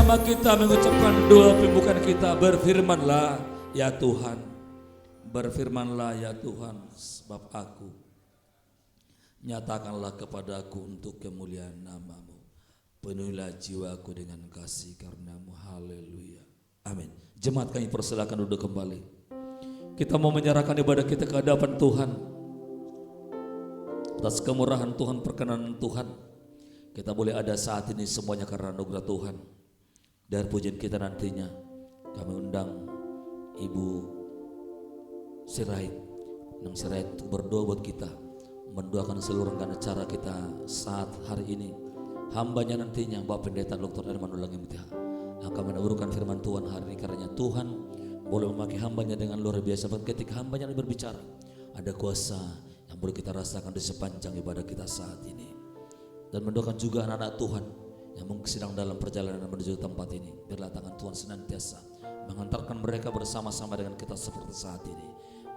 bersama kita mengucapkan doa pembukaan kita. Berfirmanlah ya Tuhan, berfirmanlah ya Tuhan, sebab aku, nyatakanlah kepadaku untuk kemuliaan nama-Mu. Penuhilah jiwaku dengan kasih karena-Mu. Haleluya. Amin. Jemaat, kami persilakan duduk kembali. Kita mau menyerahkan ibadah kita ke hadapan Tuhan. Atas kemurahan Tuhan, perkenanan Tuhan, kita boleh ada saat ini semuanya karena anugerah Tuhan. Dan pujian kita nantinya kami undang Ibu Sirait, Nang Sirait untuk berdoa buat kita, mendoakan seluruh rencana acara kita saat hari ini. Hambanya nantinya Bapak Pendeta Dr. Herman Ulangi Mutiara akan menaburkan firman Tuhan hari ini, karena Tuhan boleh memakai hambanya dengan luar biasa. Ketika hambanya berbicara, ada kuasa yang boleh kita rasakan di sepanjang ibadah kita saat ini. Dan mendoakan juga anak-anak Tuhan yang mungkin sedang dalam perjalanan menuju tempat ini. Biarlah tangan Tuhan senantiasa mengantarkan mereka bersama-sama dengan kita seperti saat ini.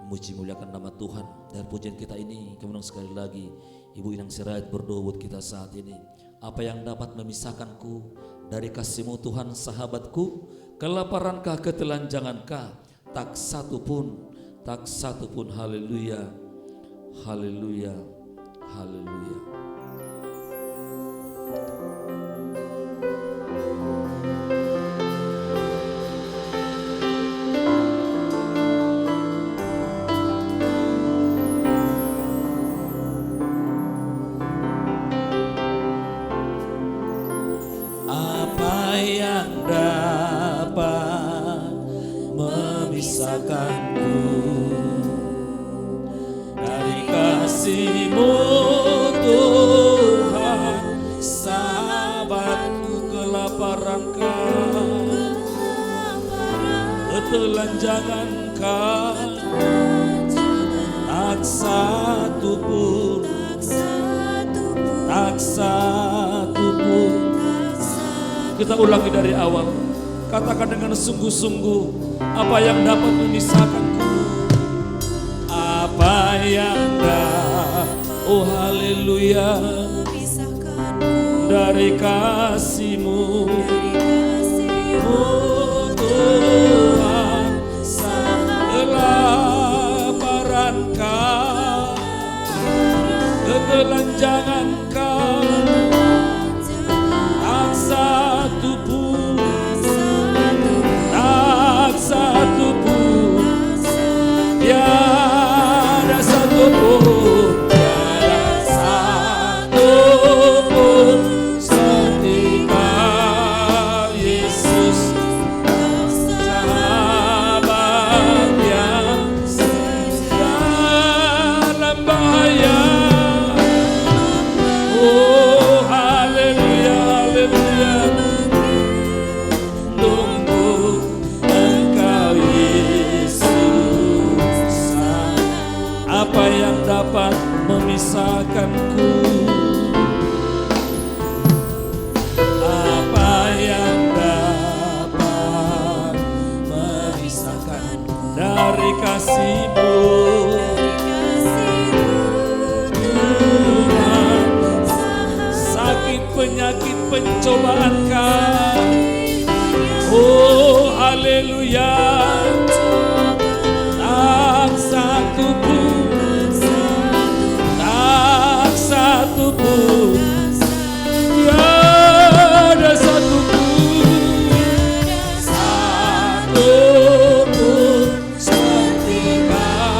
Memuji muliakan nama Tuhan. Dan pujian kita ini kemudian sekali lagi Ibu Inang Sirait berdoa buat kita saat ini. Apa yang dapat memisahkanku dari kasih-Mu Tuhan, sahabatku? Kelaparankah, ketelanjangankah? Tak satu pun, tak satu pun. Haleluya, haleluya, haleluya. Apa yang dapat memisahkanku dari kasih-Mu Tuhan, sahabatku? Kelaparankah, ketelanjangankah? Tak satu pun, tak satu pun. Kita ulangi dari awal. Katakan dengan sungguh-sungguh, apa yang dapat memisahkanku? Apa yang dapat, oh haleluya, dari kasih-Mu, oh Tuhan. Kelaparankah, ketelanjangankah? Tak satu pun, tak satu pun, tiada satu pun, tiada satu pun seperti Kau Yesus, sahabat yang dalam bahaya. Oh haleluya, haleluya. Tunggu Engkau Yesus. Apa yang dapat memisahkanku? Apa yang dapat memisahkanku dari kasih-Mu Tuhan? Sakit, penyakit, pencobaankah? Oh haleluya. Tak satu pun, tak satu pun, tiada satu pun, satu pun seperti Kau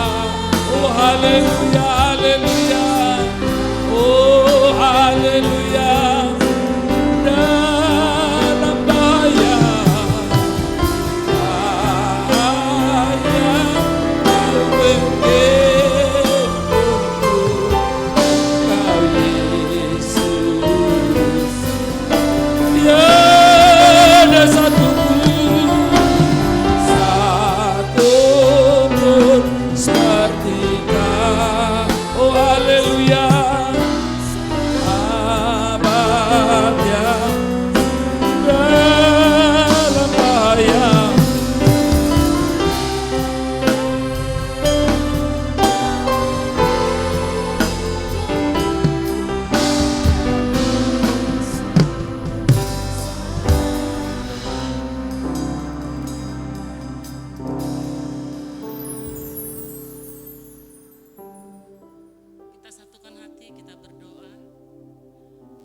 lagi kita berdoa.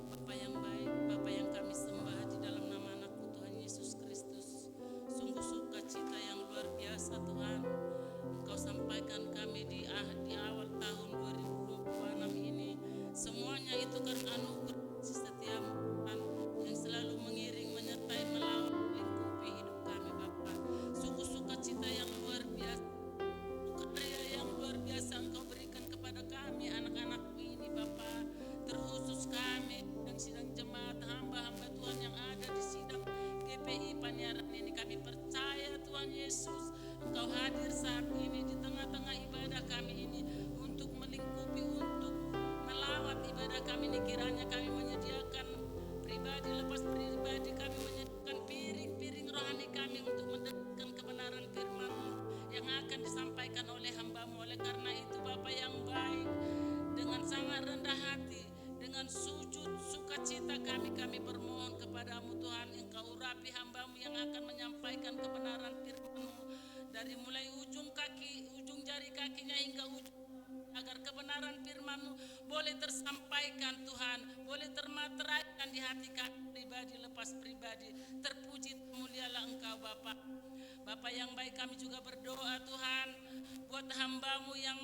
Bapa yang baik, Bapa yang kami sembah di dalam nama anak-Mu Tuhan Yesus Kristus. Sungguh sukacita yang luar biasa Tuhan, Engkau sampaikan kami di awal tahun 2026 ini. Semuanya itu kan anugerah setiap Tuhan yang selalu mengiring, menyertai, melawat, melingkupi hidup kami Bapa. Sungguh sukacita yang luar biasa, karya yang luar biasa Engkau berikan kepada kami anak-anak ini Bapa. Terkhusus kami yang sidang jemaat hamba-hamba Tuhan yang ada di sidang GPI Paniaran ini, kami percaya Tuhan Yesus Engkau hadir saat ini di tengah-tengah ibadah kami ini untuk melingkupi, untuk melawat ibadah kami ini. Kiranya kami menyediakan pribadi lepas pribadi, kami menyediakan piring-piring rohani kami untuk mendengarkan kebenaran firman-Mu yang akan disampaikan oleh hamba-Mu. Oleh karena itu Bapa yang baik, dengan sangat rendah hati, dengan sujud sukacita kami bermohon kepadamu Tuhan, Engkau urapi hamba-Mu yang akan menyampaikan kebenaran firman-Mu dari mulai ujung jari kakinya hingga ujung, agar kebenaran firman-Mu boleh tersampaikan Tuhan, boleh termateraikan di hati kami pribadi lepas pribadi. Terpuji termulialah Engkau Bapa. Bapa yang baik, kami juga berdoa Tuhan buat hamba-Mu yang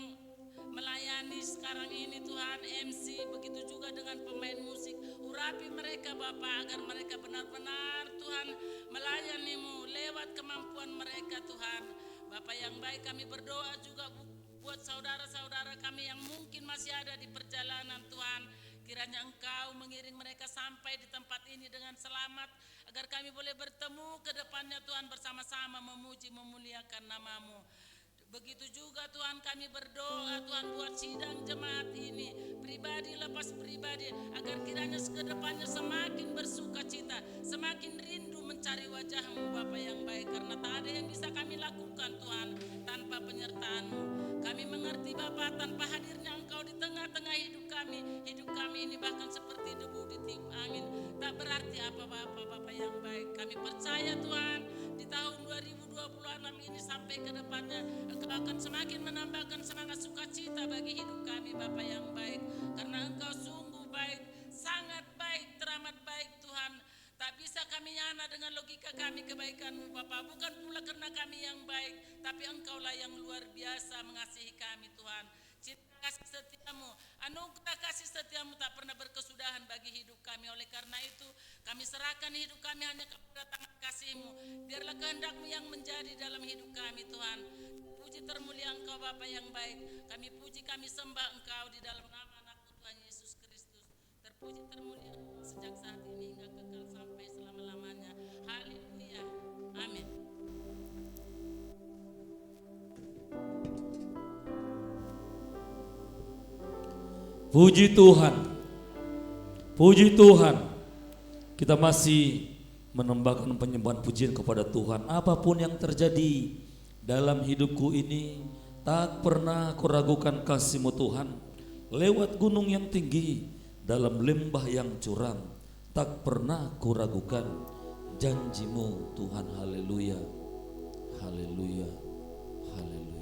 melayani sekarang ini Tuhan, MC, begitu juga dengan pemain musik. Urapi mereka Bapa, agar mereka benar-benar Tuhan melayani-Mu lewat kemampuan mereka Tuhan. Bapa yang baik, kami berdoa juga buat saudara-saudara kami yang mungkin masih ada di perjalanan Tuhan. Kiranya Engkau mengiring mereka sampai di tempat ini dengan selamat, agar kami boleh bertemu ke depannya Tuhan, bersama-sama memuji memuliakan nama-Mu. Begitu juga Tuhan kami berdoa Tuhan buat sidang jemaat ini, pribadi lepas pribadi, agar kiranya ke depannya semakin bersuka cita, semakin rindu mencari wajah-Mu Bapa yang baik. Karena tak ada yang bisa kami lakukan Tuhan tanpa penyertaan-Mu. Kami mengerti Bapa, tanpa hadirnya Engkau di tengah-tengah hidup kami ini bahkan seperti debu ditiup angin, tak berarti apa-apa Bapa yang baik. Kami percaya Tuhan, di tahun 2026 ini sampai ke depannya Engkau akan semakin menambahkan semangat sukacita bagi hidup kami Bapa yang baik. Karena Engkau sungguh baik, sangat baik, teramat baik Tuhan. Tak bisa kami nyana dengan logika kami kebaikan-Mu Bapa. Bukan pula karena kami yang baik, tapi Engkaulah yang luar biasa mengasihi kami Tuhan. Cinta kasih setia-Mu, anugerah kasih setia-Mu tak pernah berkesudahan bagi hidup kami. Oleh karena itu kami serahkan hidup kami hanya kepada tangan kasih-Mu. Biarlah kehendak-Mu yang menjadi dalam hidup kami Tuhan. Puji termulia Engkau Bapa yang baik. Kami puji, kami sembah Engkau di dalam nama anak-Mu Tuhan Yesus Kristus. Terpuji termulia sejak saat ini hingga kekal sampai selama-lamanya. Haleluya. Amin. Puji Tuhan, puji Tuhan. Kita masih menambahkan penyembahan pujian kepada Tuhan. Apapun yang terjadi dalam hidupku ini, tak pernah aku ragukan kasih-Mu Tuhan. Lewat gunung yang tinggi, dalam lembah yang curam, tak pernah aku ragukan janji-Mu Tuhan. Haleluya, haleluya, haleluya.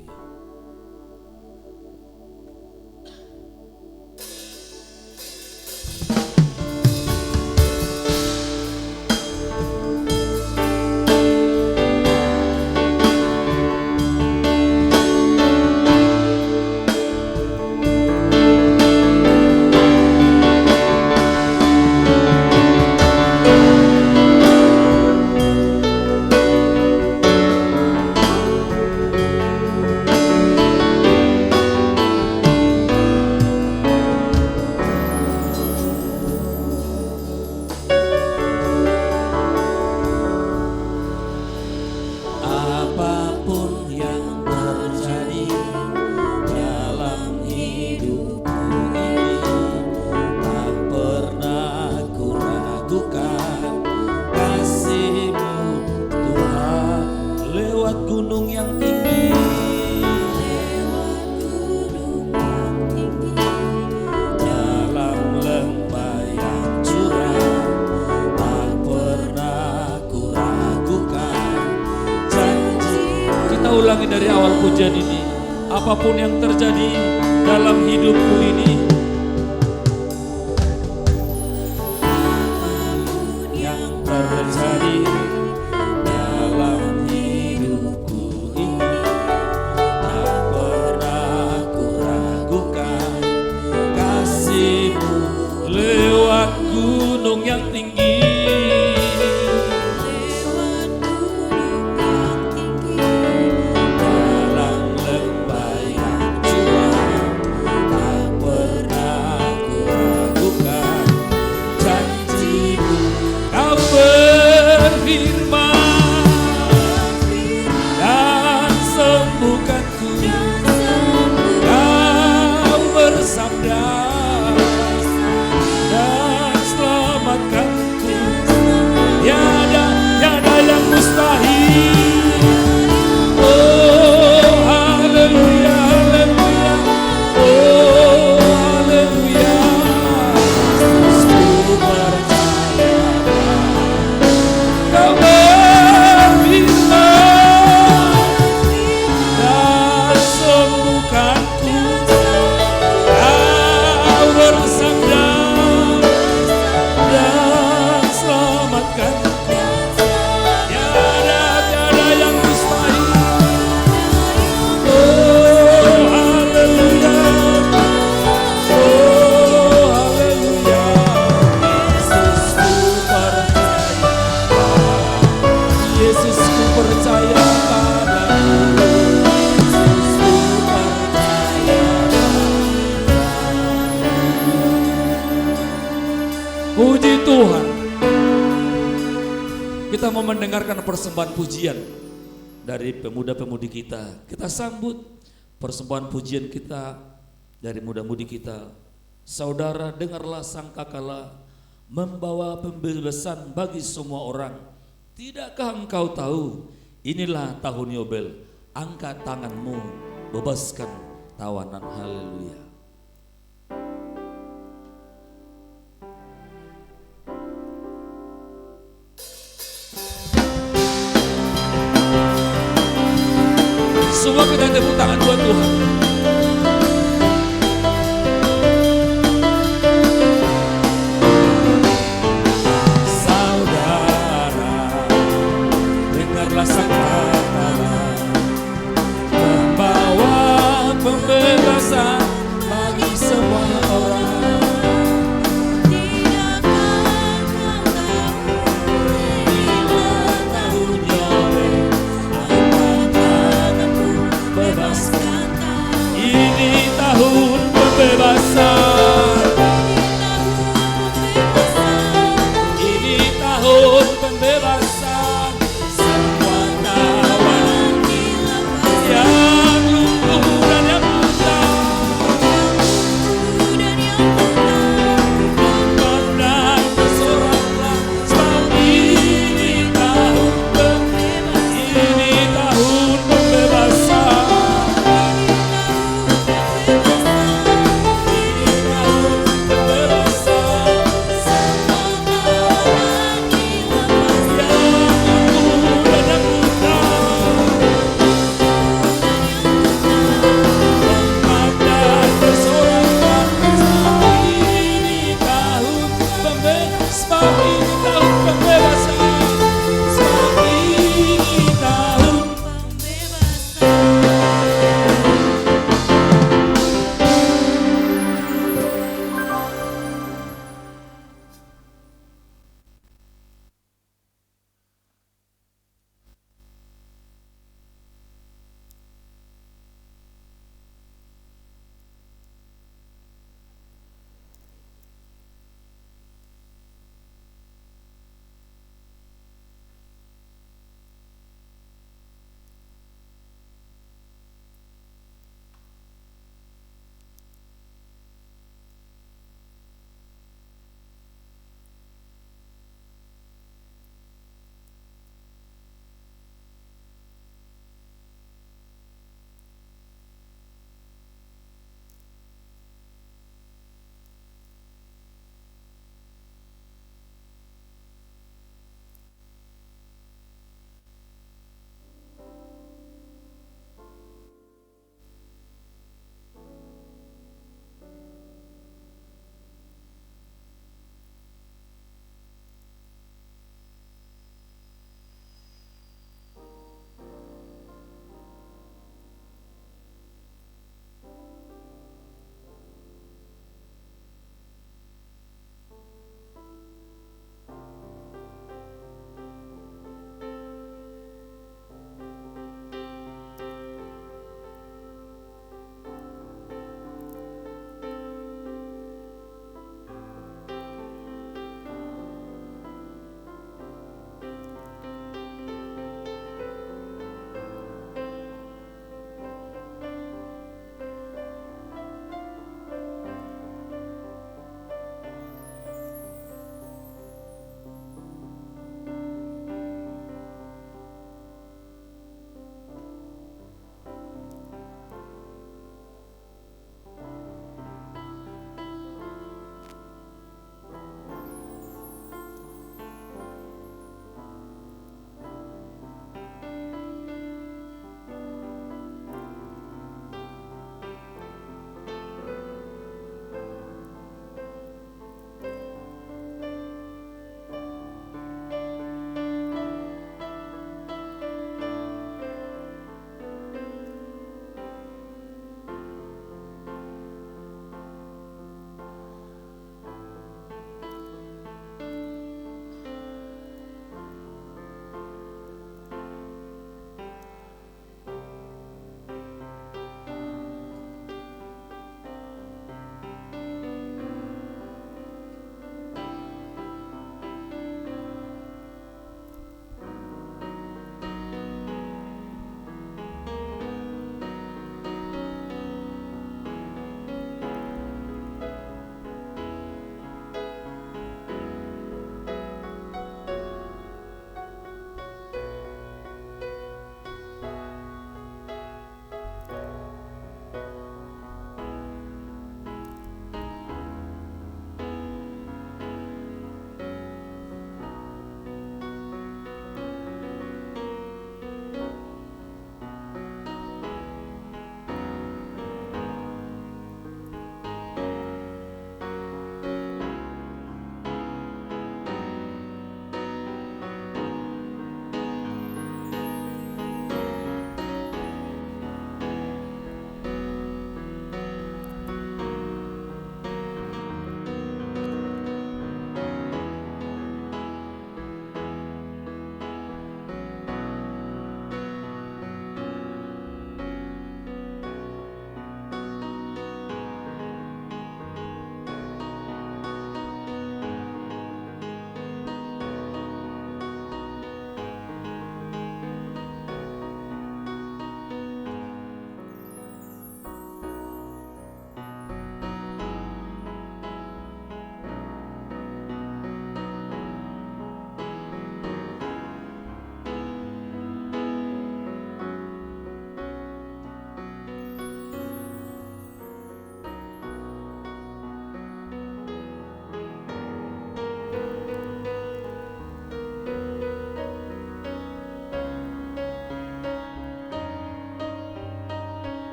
ulangi dari awal pujian ini. Apapun yang terjadi dalam hidupku ini, gunung yang tinggi, lewat gunung yang tinggi, dalam lembah yang curam, tak pernah ku ragukan janji-Mu. Kau berfirman dan sembuhkanku, Kau bersabda dan selamatkanku. Tiada yang mustahil. Oh haleluya, haleluya. Oh haleluya. Ku percaya Kau berfirman dan sembuhkanku. Kau bersabda dan selamatkanku. Tiada yang mustahil. Oh haleluya. Oh haleluya. Yesus ku percaya padamu. Yesus ku percaya padamu. Puji Tuhan. Kita mau mendengarkan persembahan pujian dari pemuda-pemudi kita. Kita sambut persembahan pujian kita dari muda-mudi kita. Saudara, dengarlah sangkakala membawa pembebasan bagi semua orang. Tidakkah engkau tahu, inilah tahun Yobel. Angkat tanganmu, bebaskan tawanan. Haleluya. Semua kita tepuk tangan buat Tuhan. Saudara, dengarlah sangkakala membawa pembebasan bagi semua orang. tidakkah kau tahu, inilah tahun Yobel, angkat tanganmu, bebaskan tawanan.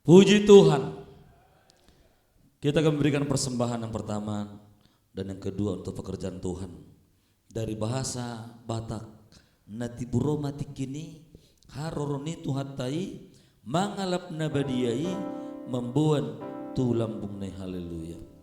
Puji Tuhan. Kita akan memberikan persembahan yang pertama dan yang kedua untuk pekerjaan Tuhan. Dari bahasa Batak, nati buroma tikini haroroni tuhatai mangalap nabadiai membuat tu lambung ne, haleluya.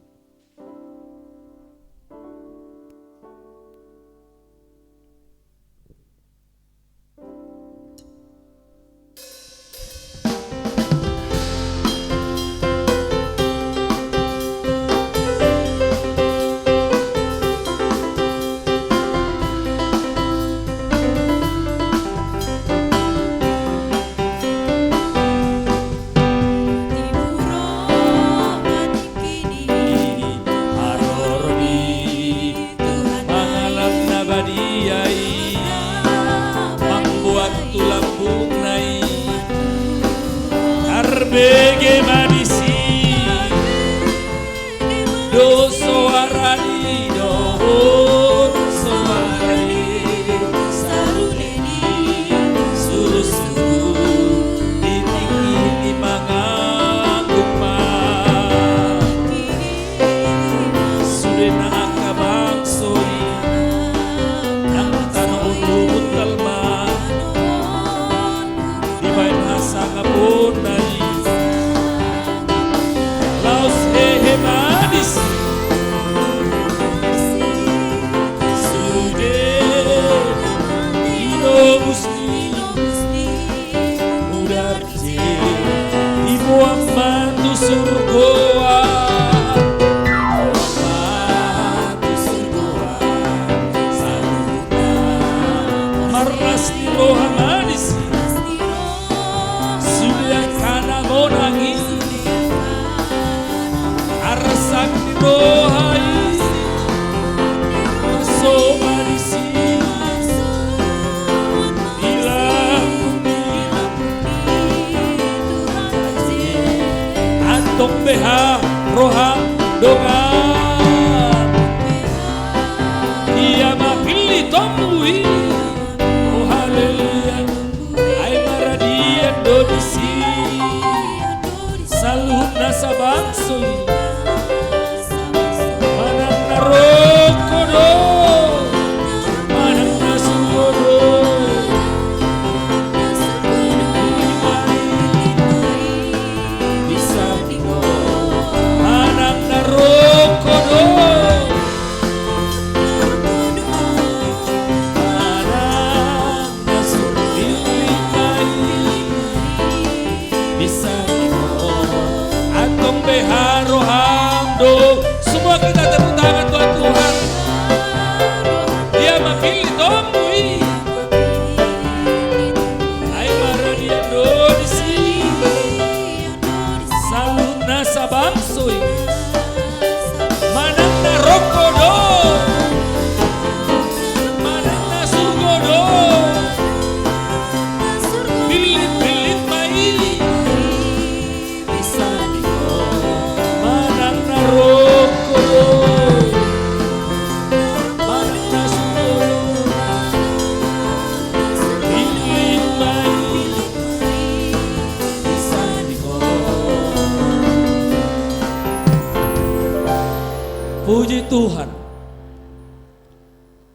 Puji Tuhan.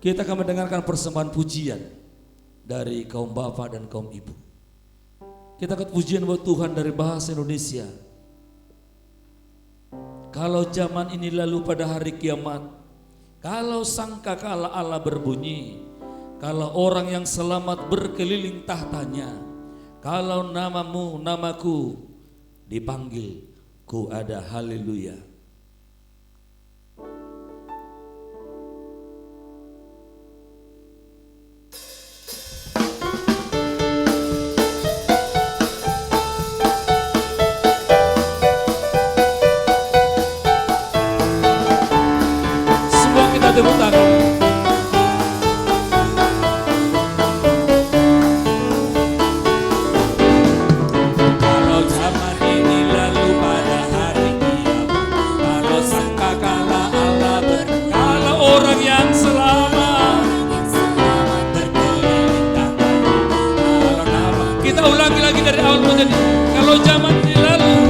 Kita akan mendengarkan persembahan pujian dari kaum bapak dan kaum ibu. Kita akan pujian buat Tuhan dari bahasa Indonesia. Kalau zaman ini lalu pada hari kiamat, kalau sangkakala Allah berbunyi, kalau orang yang selamat berkeliling tahtanya, kalau namamu, namaku dipanggil, ku ada, haleluya. Tepuk tangan. Kalau zaman ini lalu pada hari kiamat, kalau sangkakala Allah kalau orang yang selamat berkeliling tahtanya, kalau nama kita ulangi lagi dari awal menjadi kalau zaman ini lalu.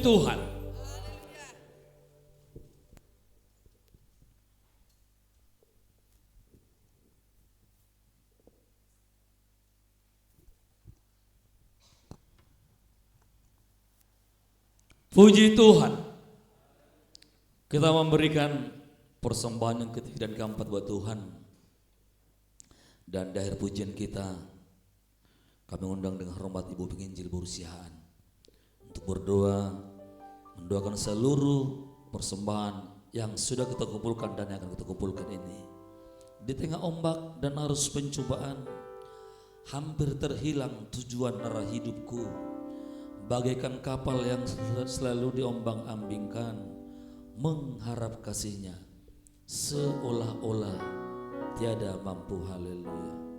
Tuhan. Puji Tuhan. Kita memberikan persembahan yang ketiga dan keempat buat Tuhan. Dan di akhir pujian kita, kami undang dengan hormat Ibu Penginjil Borusiaan untuk berdoa, mendoakan seluruh persembahan yang sudah kita kumpulkan dan yang akan kita kumpulkan ini. Di tengah ombak dan arus pencobaan, hampir terhilang tujuan arah hidupku, bagaikan kapal yang selalu diombang-ambingkan, mengharap kasih-Nya, seolah-olah tiada mampu. Haleluya.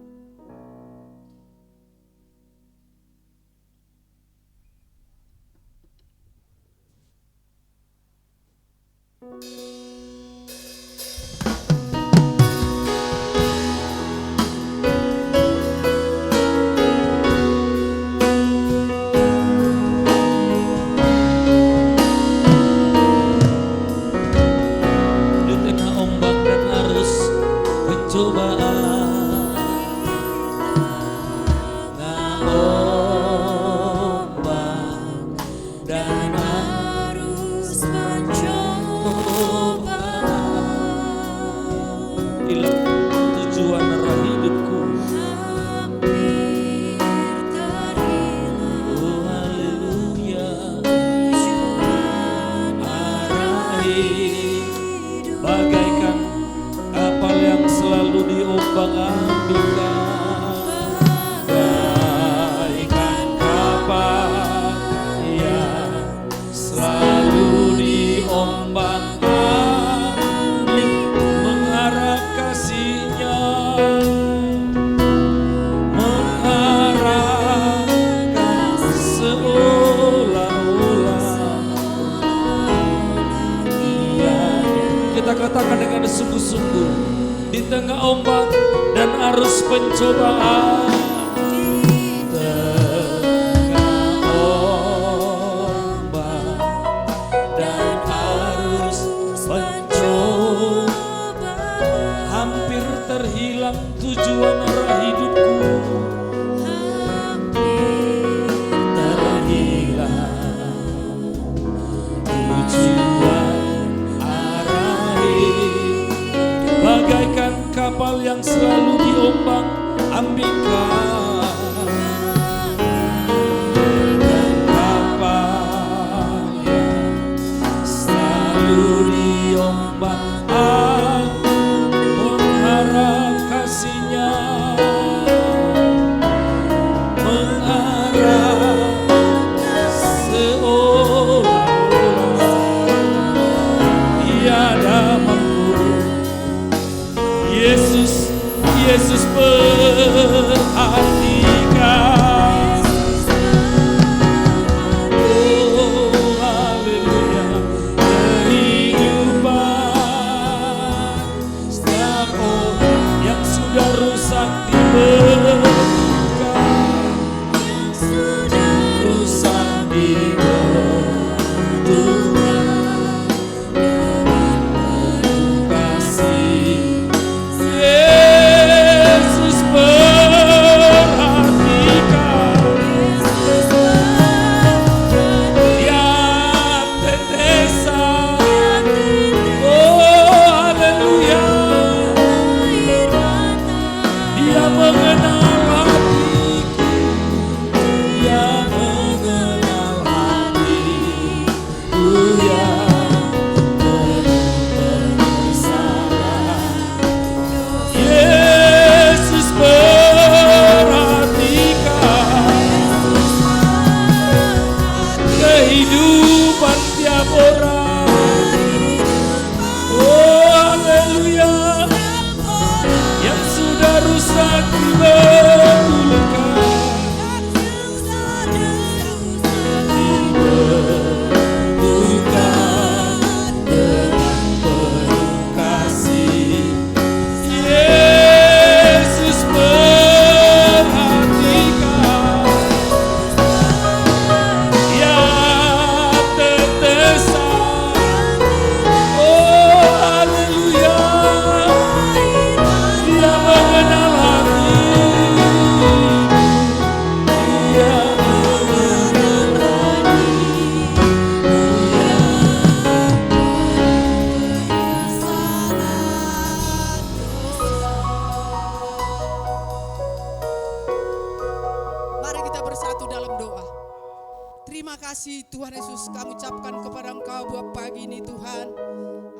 kasih Tuhan Yesus kami ucapkan kepada Engkau buat pagi ini Tuhan.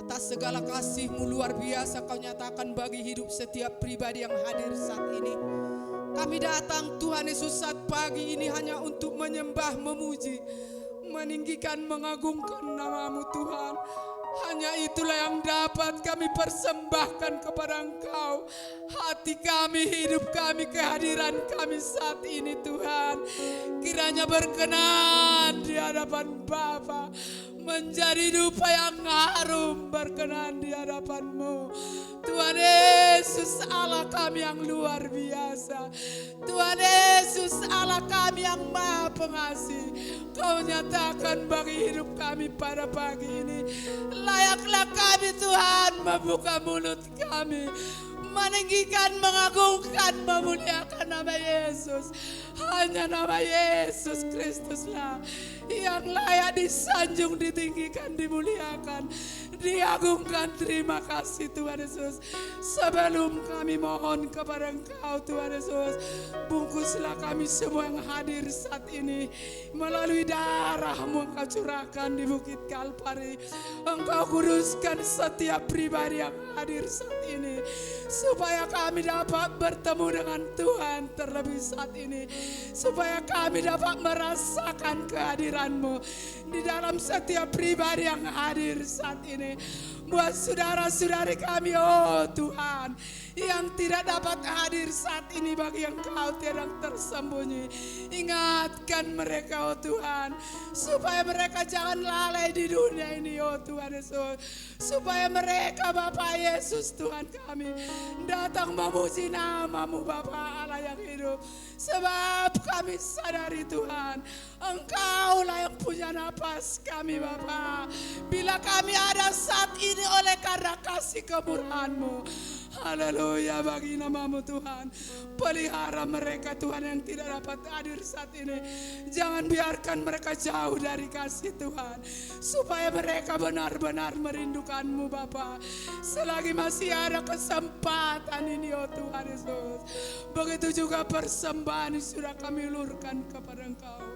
Atas segala kasih-Mu luar biasa Kau nyatakan bagi hidup setiap pribadi yang hadir saat ini. Kami datang Tuhan Yesus saat pagi ini hanya untuk menyembah, memuji, meninggikan, mengagungkan nama-Mu Tuhan. Hanya itulah yang dapat kami persembahkan kepada Engkau. Hati kami, hidup kami, kehadiran kami saat ini Tuhan. Kiranya berkenan di hadapan Bapa, menjadi dupa yang harum berkenan di hadapan-Mu. Tuhan Yesus Allah kami yang luar biasa. Tuhan Yesus Allah kami yang Maha Pengasih. Kau nyatakan bagi hidup kami pada pagi ini. Layaklah kami Tuhan membuka mulut kami, meninggikan, mengagungkan, memuliakan nama Yesus. Hanya nama Yesus Kristuslah yang layak disanjung, ditinggikan, dimuliakan, diagungkan. Terima kasih Tuhan Yesus. Sebelum kami mohon kepada Engkau Tuhan Yesus, bungkuslah kami semua yang hadir saat ini melalui darah-Mu Engkau curahkan di Bukit Kalpari. Engkau kuduskan setiap pribadi yang hadir saat ini, supaya kami dapat bertemu dengan Tuhan terlebih saat ini, supaya kami dapat merasakan kehadiran-Mu di dalam setiap pribadi yang hadir saat ini. Buat saudara-saudari kami oh Tuhan yang tidak dapat hadir saat ini, bagi Engkau tiada tersembunyi, ingatkan mereka oh Tuhan, supaya mereka jangan lalai di dunia ini oh Tuhan Yesus. Supaya mereka Bapa Yesus Tuhan kami datang memuji nama-Mu Bapa Allah yang hidup. Sebab kami sadari Tuhan, Engkaulah yang punya napas kami Bapa. Bila kami ada saat ini oleh karena kasih kemurahan-Mu. Haleluya bagi nama-Mu Tuhan. Pelihara mereka Tuhan yang tidak dapat hadir saat ini. Jangan biarkan mereka jauh dari kasih Tuhan, supaya mereka benar-benar merindukan-Mu Bapa. Selagi masih ada kesempatan ini oh Tuhan Yesus. Begitu juga persembahan yang sudah kami ulurkan kepada Engkau.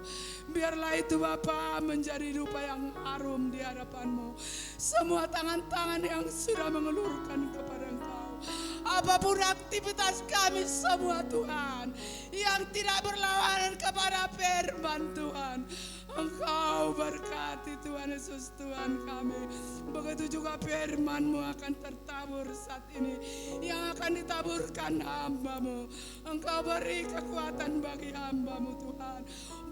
Biarlah itu Bapa menjadi dupa yang harum di hadapan-Mu. Semua tangan-tangan yang sudah mengelurkan kepada Engkau, apapun aktivitas kami semua Tuhan yang tidak berlawanan kepada firman Tuhan, Engkau berkati Tuhan Yesus Tuhan kami. Begitu juga firman-Mu akan tertabur saat ini, yang akan ditaburkan hamba-Mu. Engkau beri kekuatan bagi hamba-Mu Tuhan.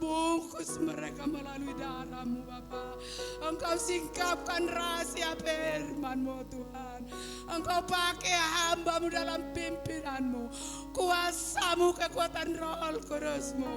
Bungkus mereka melalui darah-Mu Bapa. Engkau singkapkan rahasia firman-Mu Tuhan. Engkau pakai hamba-Mu dalam pimpinan-Mu. Kuasa-Mu, kekuatan Roh Kudus-Mu,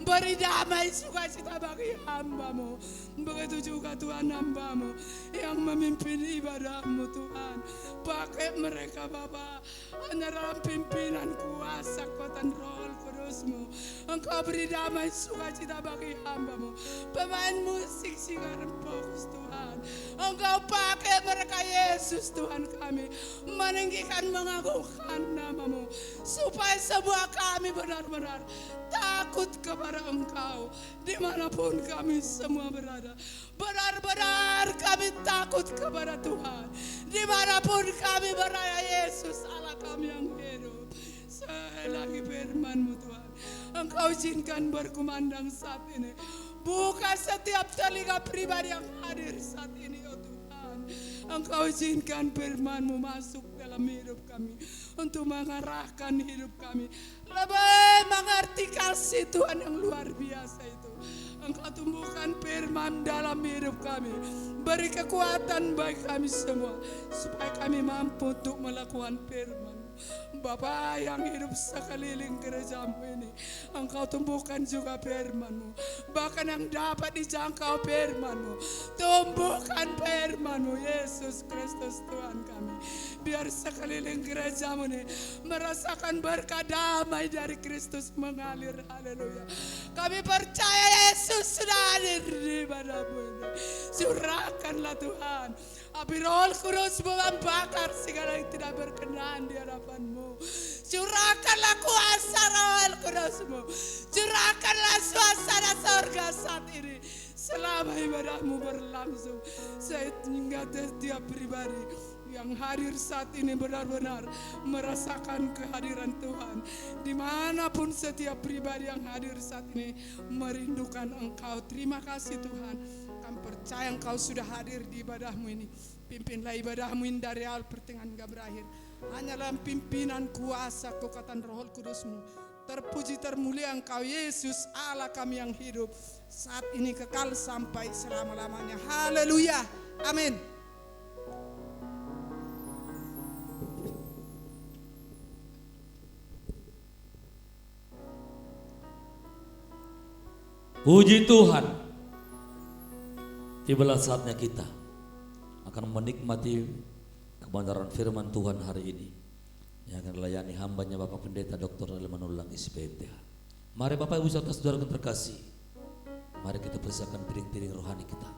beri damai sukacita bagi hamba-Mu. Begitu juga Tuhan hamba-Mu yang memimpin ibadah-Mu Tuhan. Pakai mereka Bapa hanya dalam pimpinan kuasa kekuatan Roh Kudus-Mu. Engkau beri damai sukacita bagi hamba-Mu. Pemain musik sigaran fokus Tuhan, Engkau pakai mereka Yesus Tuhan kami, meninggikan, mengagungkan nama-Mu, supaya semua kami benar-benar takut kepada Engkau dimanapun kami semua berada. Benar-benar kami takut kepada Tuhan dimanapun kami berada. Yesus Allah kami yang hidup. Selagi firman-Mu Tuhan, Engkau izinkan berkumandang saat ini. Buka setiap telinga pribadi yang hadir saat ini oh Tuhan. Engkau izinkan firman-Mu masuk dalam hidup kami, untuk mengarahkan hidup kami lebih mengerti kasih Tuhan yang luar biasa itu. Engkau tumbuhkan firman dalam hidup kami, beri kekuatan bagi kami semua, supaya kami mampu untuk melakukan firman. Bapa yang hidup sekeliling gereja-Mu ini, Engkau tumbuhkan juga firman-Mu. Bahkan yang dapat dijangkau firman-Mu, tumbuhkan firman-Mu Yesus Kristus Tuhan kami. Biar sekeliling gereja-Mu ini merasakan berkat damai dari Kristus mengalir. Haleluya. Kami percaya Yesus sudah hadir di ibadah-Mu ini. Curahkanlah Tuhan api Roh Kudus membakar segala yang tidak berkenan di hadapan-Mu. Curahkanlah kuasa Roh Kudus-Mu. Curahkanlah suasana surga saat ini. selama ibadahmu berlangsung, sehingga setiap pribadi yang hadir saat ini benar-benar merasakan kehadiran Tuhan. Dimanapun setiap pribadi yang hadir saat ini merindukan Engkau. Terima kasih Tuhan. Kami percaya Engkau sudah hadir di ibadahmu ini. Pimpinlah ibadahmu ini dari awal pertengahan hingga berakhir. Hanyalah pimpinan kuasa kekuatan Roh Kudus-Mu. Terpuji termulia Engkau Yesus Allah kami yang hidup saat ini kekal sampai selama-lamanya. Haleluya. Amin. Puji Tuhan. Tibalah saatnya kita akan menikmati kebenaran firman Tuhan hari ini yang akan melayani hambanya Bapak Pendeta Dr. Manulang SPMTH. Mari Bapak Ibu saudara-saudara yang terkasih, mari kita persiapkan piring-piring rohani kita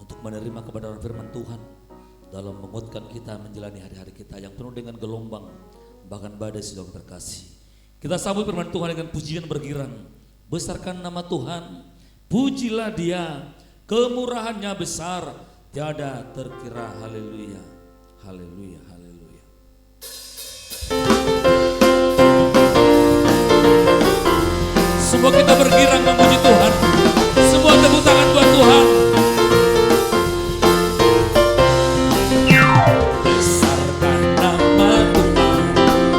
untuk menerima kebenaran firman Tuhan dalam menguatkan kita menjalani hari-hari kita yang penuh dengan gelombang bahkan badai saudara terkasih. Kita sambut firman Tuhan dengan pujian bergirang. Besarkan nama Tuhan, pujilah Dia, kemurahannya besar, tiada terkira. Haleluya, haleluya, haleluya. Semua kita bergirang memuji Tuhan. Semua tepuk tangan buat Tuhan. Besarkan nama Tuhan,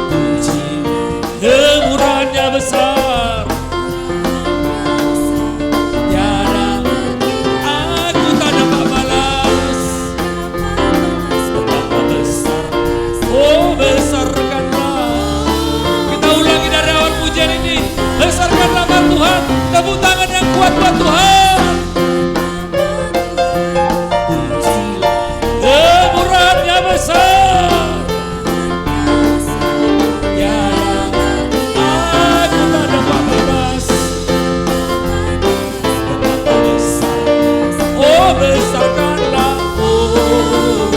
puji kemurahannya besar. Besarkan nama Tuhan, tepuk tangan yang kuat buat Tuhan. Kemurahannya besar, tiada aku tak dapat balas. Betapa besar, oh besarkanlah, oh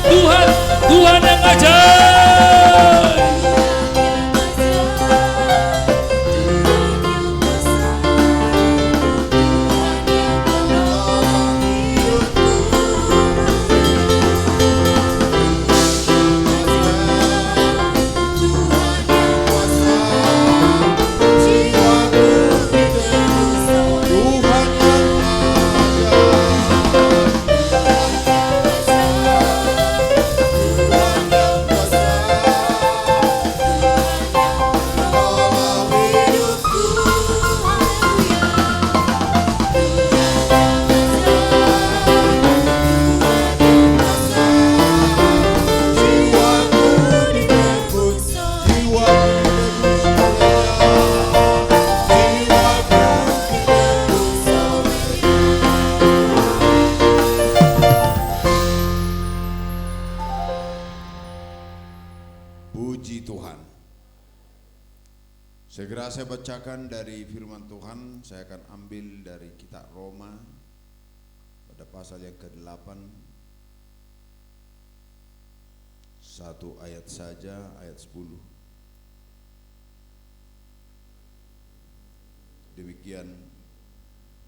Tuhan, Tuhan yang ajaib. Segera saya bacakan dari firman Tuhan, saya akan ambil dari kitab Roma pada pasal yang ke-8, satu ayat saja, ayat 10. Demikian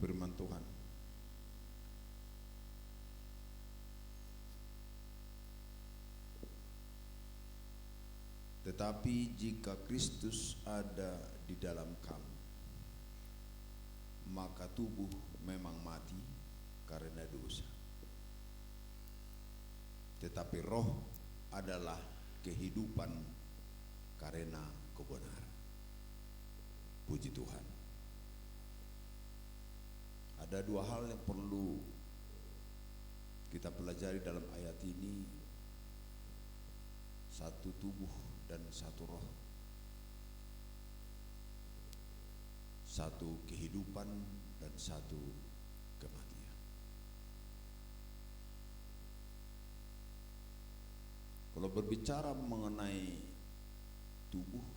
firman Tuhan. Tetapi jika Kristus ada di dalam kamu, maka tubuh memang mati karena dosa, tetapi roh adalah kehidupan karena kebenaran. Puji Tuhan. Ada dua hal yang perlu kita pelajari dalam ayat ini. Satu tubuh dan satu roh, satu kehidupan dan satu kematian. Kalau berbicara mengenai tubuh,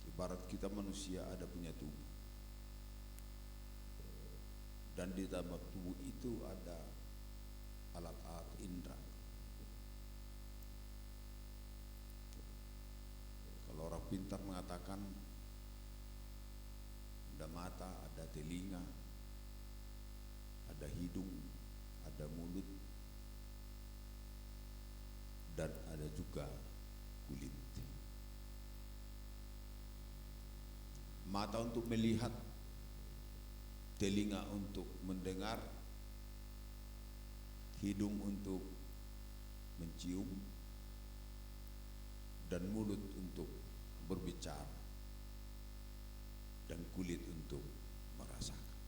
ibarat kita manusia ada punya tubuh, dan di dalam tubuh itu ada alat-alat indera. Kalau orang pintar mengatakan hidung, ada mulut, dan ada juga kulit. Mata untuk melihat, telinga untuk mendengar, hidung untuk mencium, dan mulut untuk berbicara, dan kulit untuk merasakan.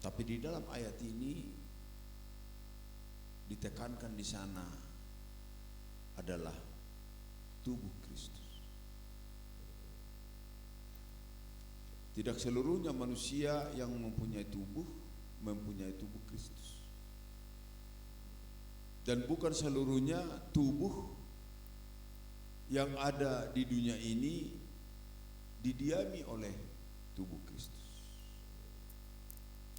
Tapi di dalam ayat ini ditekankan di sana adalah tubuh Kristus. Tidak seluruhnya manusia yang mempunyai tubuh Kristus. Dan bukan seluruhnya tubuh yang ada di dunia ini didiami oleh tubuh Kristus.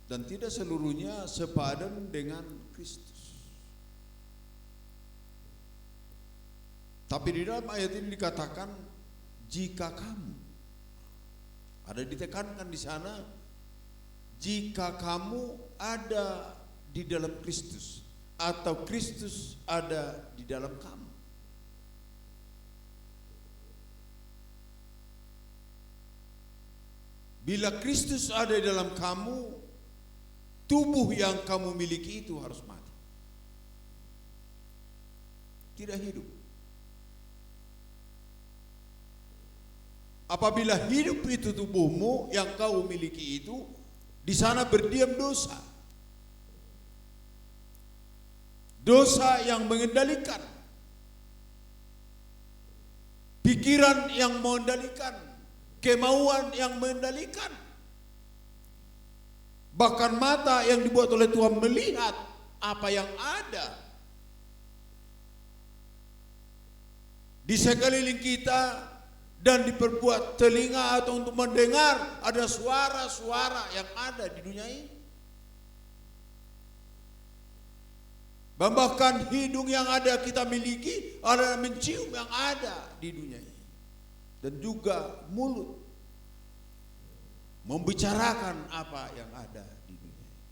Dan tidak seluruhnya sepadan dengan Kristus. Tapi di dalam ayat ini dikatakan jika kamu, ada ditekankan di sana, jika kamu ada di dalam Kristus atau Kristus ada di dalam kamu. Bila Kristus ada di dalam kamu, tubuh yang kamu miliki itu harus mati. Tidak hidup. Apabila hidup itu tubuhmu yang kau miliki itu, di sana berdiam dosa. Dosa yang mengendalikan. Pikiran yang mengendalikan. Kemauan yang mengendalikan. Bahkan mata yang dibuat oleh Tuhan melihat apa yang ada di sekeliling kita, dan diperbuat telinga atau untuk mendengar ada suara-suara yang ada di dunia ini. Bahkan hidung yang ada kita miliki adalah mencium yang ada di dunia ini. Dan juga mulut membicarakan apa yang ada di dunia ini.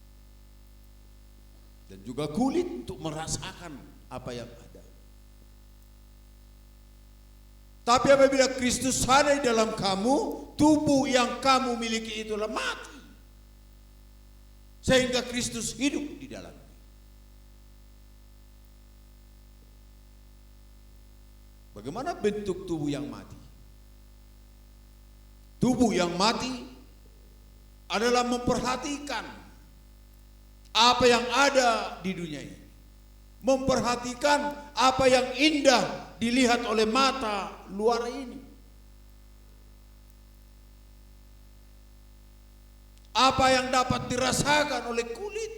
Dan juga kulit untuk merasakan apa yang ada. Tapi apabila Kristus ada di dalam kamu, tubuh yang kamu miliki itulah mati. Sehingga Kristus hidup di dalamnya. Bagaimana bentuk tubuh yang mati? Tubuh yang mati adalah memperhatikan apa yang ada di dunia ini. Memperhatikan apa yang indah dilihat oleh mata luar ini. Apa yang dapat dirasakan oleh kulit.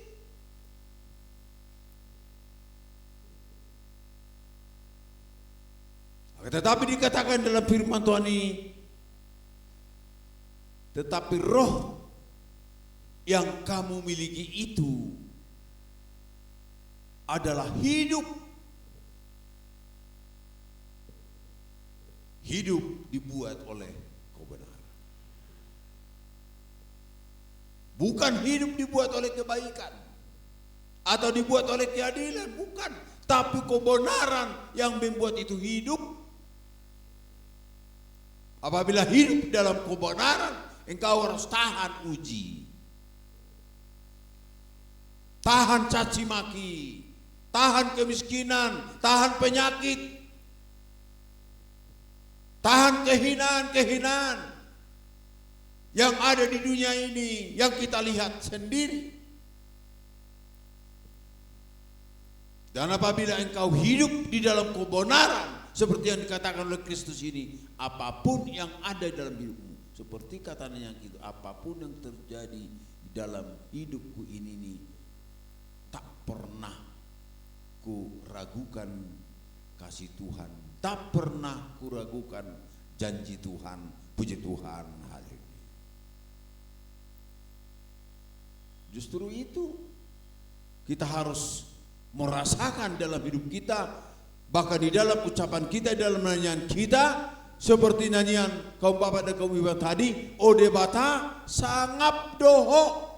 Tetapi dikatakan dalam firman Tuhan ini, tetapi roh yang kamu miliki itu adalah hidup. Hidup dibuat oleh kebenaran. Bukan hidup dibuat oleh kebaikan atau dibuat oleh keadilan, bukan. Tapi kebenaran yang membuat itu hidup. Apabila hidup dalam kebenaran, engkau harus tahan uji. Tahan caci maki, tahan kemiskinan, tahan penyakit, tahan kehinaan-kehinaan yang ada di dunia ini, yang kita lihat sendiri. Dan apabila engkau hidup di dalam kebenaran, seperti yang dikatakan oleh Kristus ini, apapun yang ada dalam hidupmu, seperti katanya yang itu, apapun yang terjadi di dalam hidupku ini tak pernah ku ragukan kasih Tuhan, tak pernah ku ragukan janji Tuhan. Puji Tuhan, hari ini. Justru itu kita harus merasakan dalam hidup kita, bahkan di dalam ucapan kita, dalam nyanyian kita, seperti nyanyian kaum bapak dan kaum ibu tadi, ode bata sangap doho.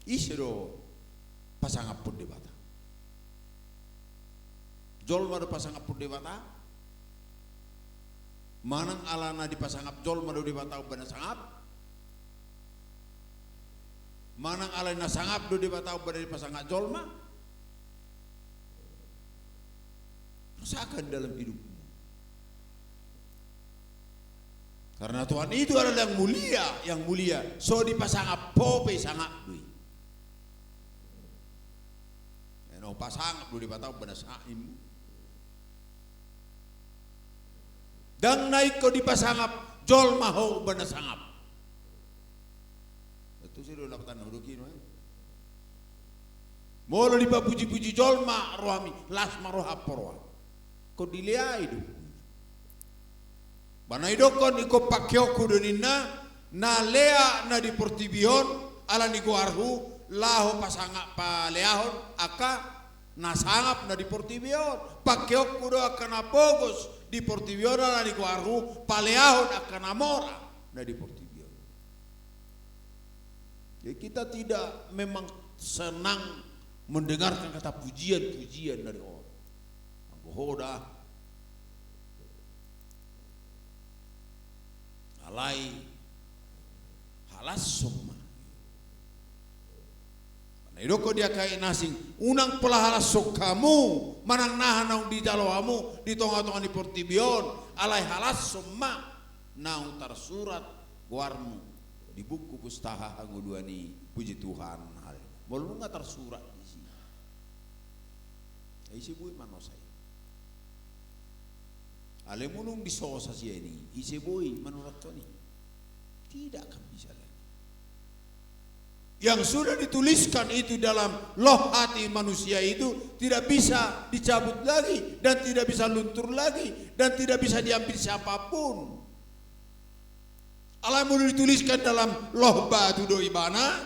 Isiro pasangap pun de bata. Jolma do pasangap pun de bata. Manang alana di pasangap jolma do de bata bana sangap. Manang alana sangap do de bata bana di pasangap jolma. Rasakan dalam hidupmu. Karena Tuhan itu adalah yang mulia. So dipasangap pope sangap dui. No pasangap do di bata bana sangim. Dan naik ko di pasangap jol maho bana sangap. Itu sih do lapatan hudukin. Molo di puji-puji jol ma rohami las maroha porwa. Ko diliai do. Bana idokon iko pakyoku do ninna na lea na di portibion ala ni arhu laho pasangap pa leahon aka nasangap na di portibion pakyoku do akan apogos di Portibion na di Kuarhu, paleahon akan amora na di Portibion. Jadi kita tidak memang senang mendengarkan kata pujian-pujian dari orang. Anggohoda, alai, halas summa. Idoko dia kai nasing unang pelahala sok kamu manang nahan naung di jaloamu di tonga-tonga di Portibion alai halas semma naung tarsurat guarmu di buku pustaka angguduani puji Tuhan hal belum nggak tersurat di sini. Isi bui manosai ale munung disosa sia ini isi bui menurut Tony tidak akan bisa. Yang sudah dituliskan itu dalam loh hati manusia itu tidak bisa dicabut lagi dan tidak bisa luntur lagi dan tidak bisa diambil siapapun. Alam mudah dituliskan dalam loh batu doi bana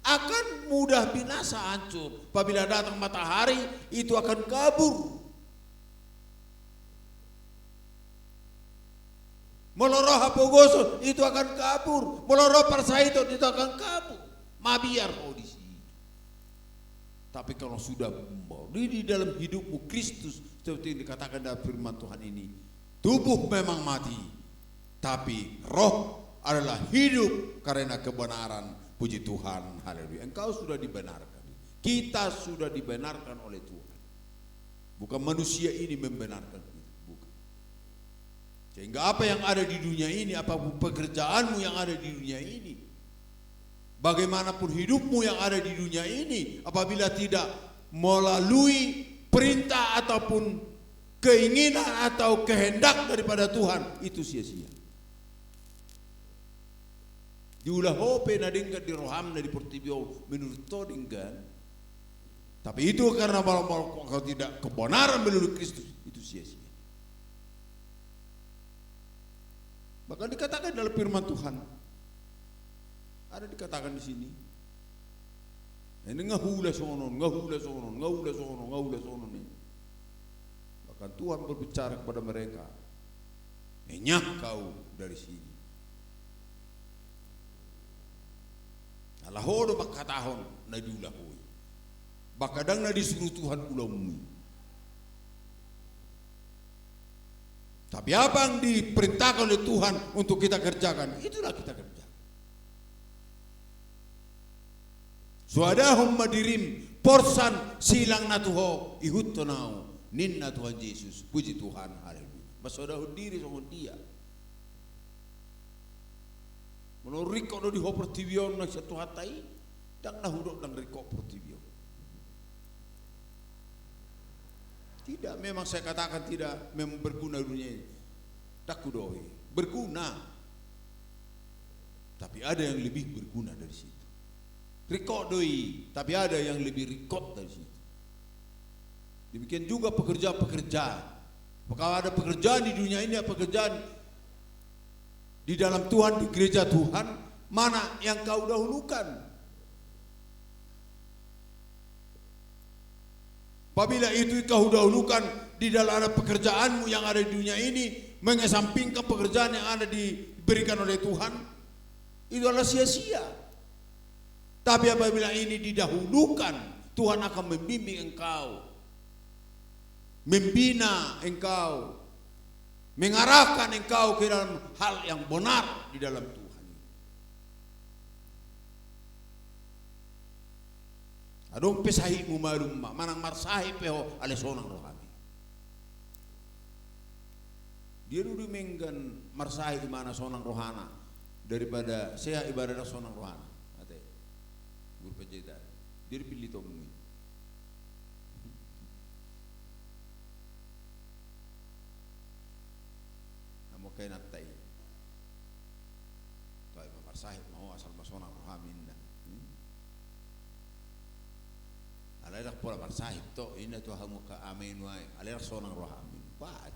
akan mudah binasa hancur. Apabila datang matahari itu akan kabur. Meloroh hapogoso itu akan kabur. Meloroh parsaito itu akan kabur. Mabiar kau di sini. Tapi kalau sudah di dalam hidupmu Kristus seperti yang dikatakan dalam firman Tuhan ini, tubuh memang mati, tapi roh adalah hidup karena kebenaran. Puji Tuhan, haleluya. Engkau sudah dibenarkan. Kita sudah dibenarkan oleh Tuhan. Bukan manusia ini membenarkan kita, bukan. Sehingga apa yang ada di dunia ini, apapun pekerjaanmu yang ada di dunia ini, bagaimanapun hidupmu yang ada di dunia ini, apabila tidak melalui perintah ataupun keinginan atau kehendak daripada Tuhan, itu sia-sia. Diulah hope na dingkat di roham na di Portibio menurut to dingkan. Tapi itu karena kalau kau tidak kebenaran menurut Kristus, itu sia-sia. Bahkan dikatakan dalam firman Tuhan, ada dikatakan di sini. Ini ngahula sonon ini. Bahkan Tuhan berbicara kepada mereka, "Enyah kau dari sini." Alahodo makatahon na diulahoy. Bakadang na disuruh Tuhan ulamui. Tapi apa yang diperintahkan oleh Tuhan untuk kita kerjakan, itulah kita kerjakan. Suadahum madirim porsan silang natuho ihut tonau ninna Tuhan Yesus. Puji Tuhan, haleluya. Basodahun diri sama dia. Menurut riko do di ho Portibion na satu hatai dang nahudok dang riko Portibion. Tidak, memang saya katakan tidak memang berguna dunia ini. Takudoi berguna, tapi ada yang lebih berguna dari situ. Rikot doi, tapi ada yang lebih rikot dari situ. Demikian juga pekerjaan-pekerjaan. Kalau ada pekerjaan di dunia ini, pekerjaan di dalam Tuhan, di gereja Tuhan, mana yang kau dahulukan? Apabila itu kau dahulukan di dalam pekerjaanmu yang ada di dunia ini, mengesampingkan pekerjaan yang ada diberikan oleh Tuhan, itu adalah sia-sia. Tapi apabila ini didahulukan, Tuhan akan membimbing engkau, membina engkau, mengarahkan engkau ke dalam hal yang benar di dalam Tuhan. Adong pesahi mu malum manang marsahi peho ale sonang rohami. Dia dulu menggan marsahi mana sonang rohana daripada saya ibadah sonang rohana. Ate guru penjita. Dia pilih tomui. Amo kay natai. Toy marsahi mau asal masonang rohami. Alairak pola marsahib to ina to hamu ka amin wae alairak sonang roh amin baat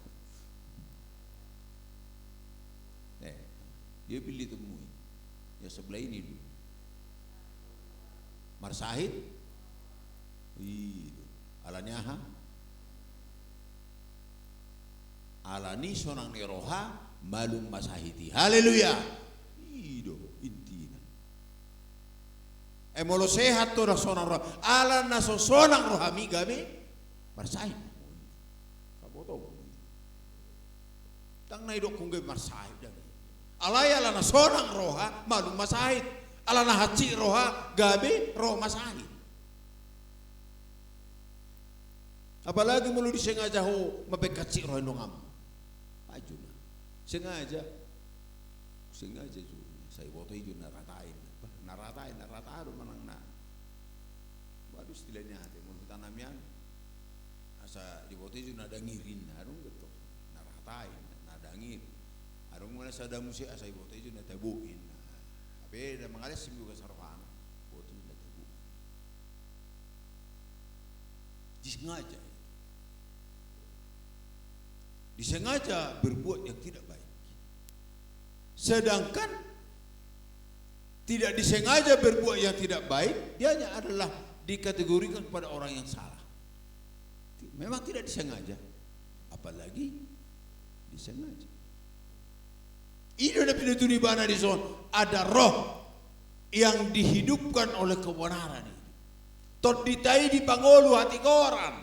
dia pilih temui ya sebelah ini dulu marsahid alanya ha alani sonang ni roha malum masahidi haleluya ido intina molo sehat to sonang roh ala na sonang rohami gabe marsahid kaboto tang na idok kung gabe marsahid dami alaya ala na sonang roha malum masahid ala na haci roha gabe roh masahid apalagi mulu disengaja ho mapekaci roh ndongam maju na sengaja juga saya boto itu naratain manang na baru istilahnya hati mulut tanamian asa diboto itu nada ngirin harung gitu naratain nada ngir harung mana sada musik asa diboto itu nada buin tapi dah mengalir sembuh kesarfan boto itu nada bu disengaja berbuat yang tidak baik sedangkan tidak disengaja berbuat yang tidak baik, dia hanya adalah dikategorikan kepada orang yang salah. Memang tidak disengaja, apalagi disengaja. Ini ada pintu di mana di son ada roh yang dihidupkan oleh kebenaran ini. Tot ditai di pangolu hati koran.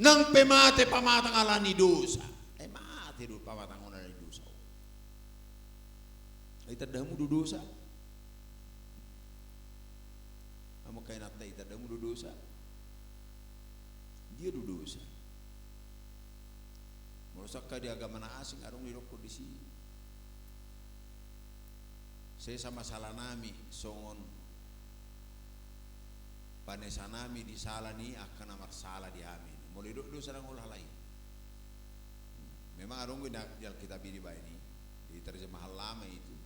Nang pemate pamatang alani dosa. Mati dulu pamatang alani dosa. Itadamu dosa. Amo kay natay itadamu dosa. Dia dosa. Merusak ka di agama na asing arong nirok kondisi. Saya sama salah nami songon panesanami di salah ni akan amar salah di amin. Mulai dosa nang ulah lain. Memang arong di Alkitab ini di terjemahan lama itu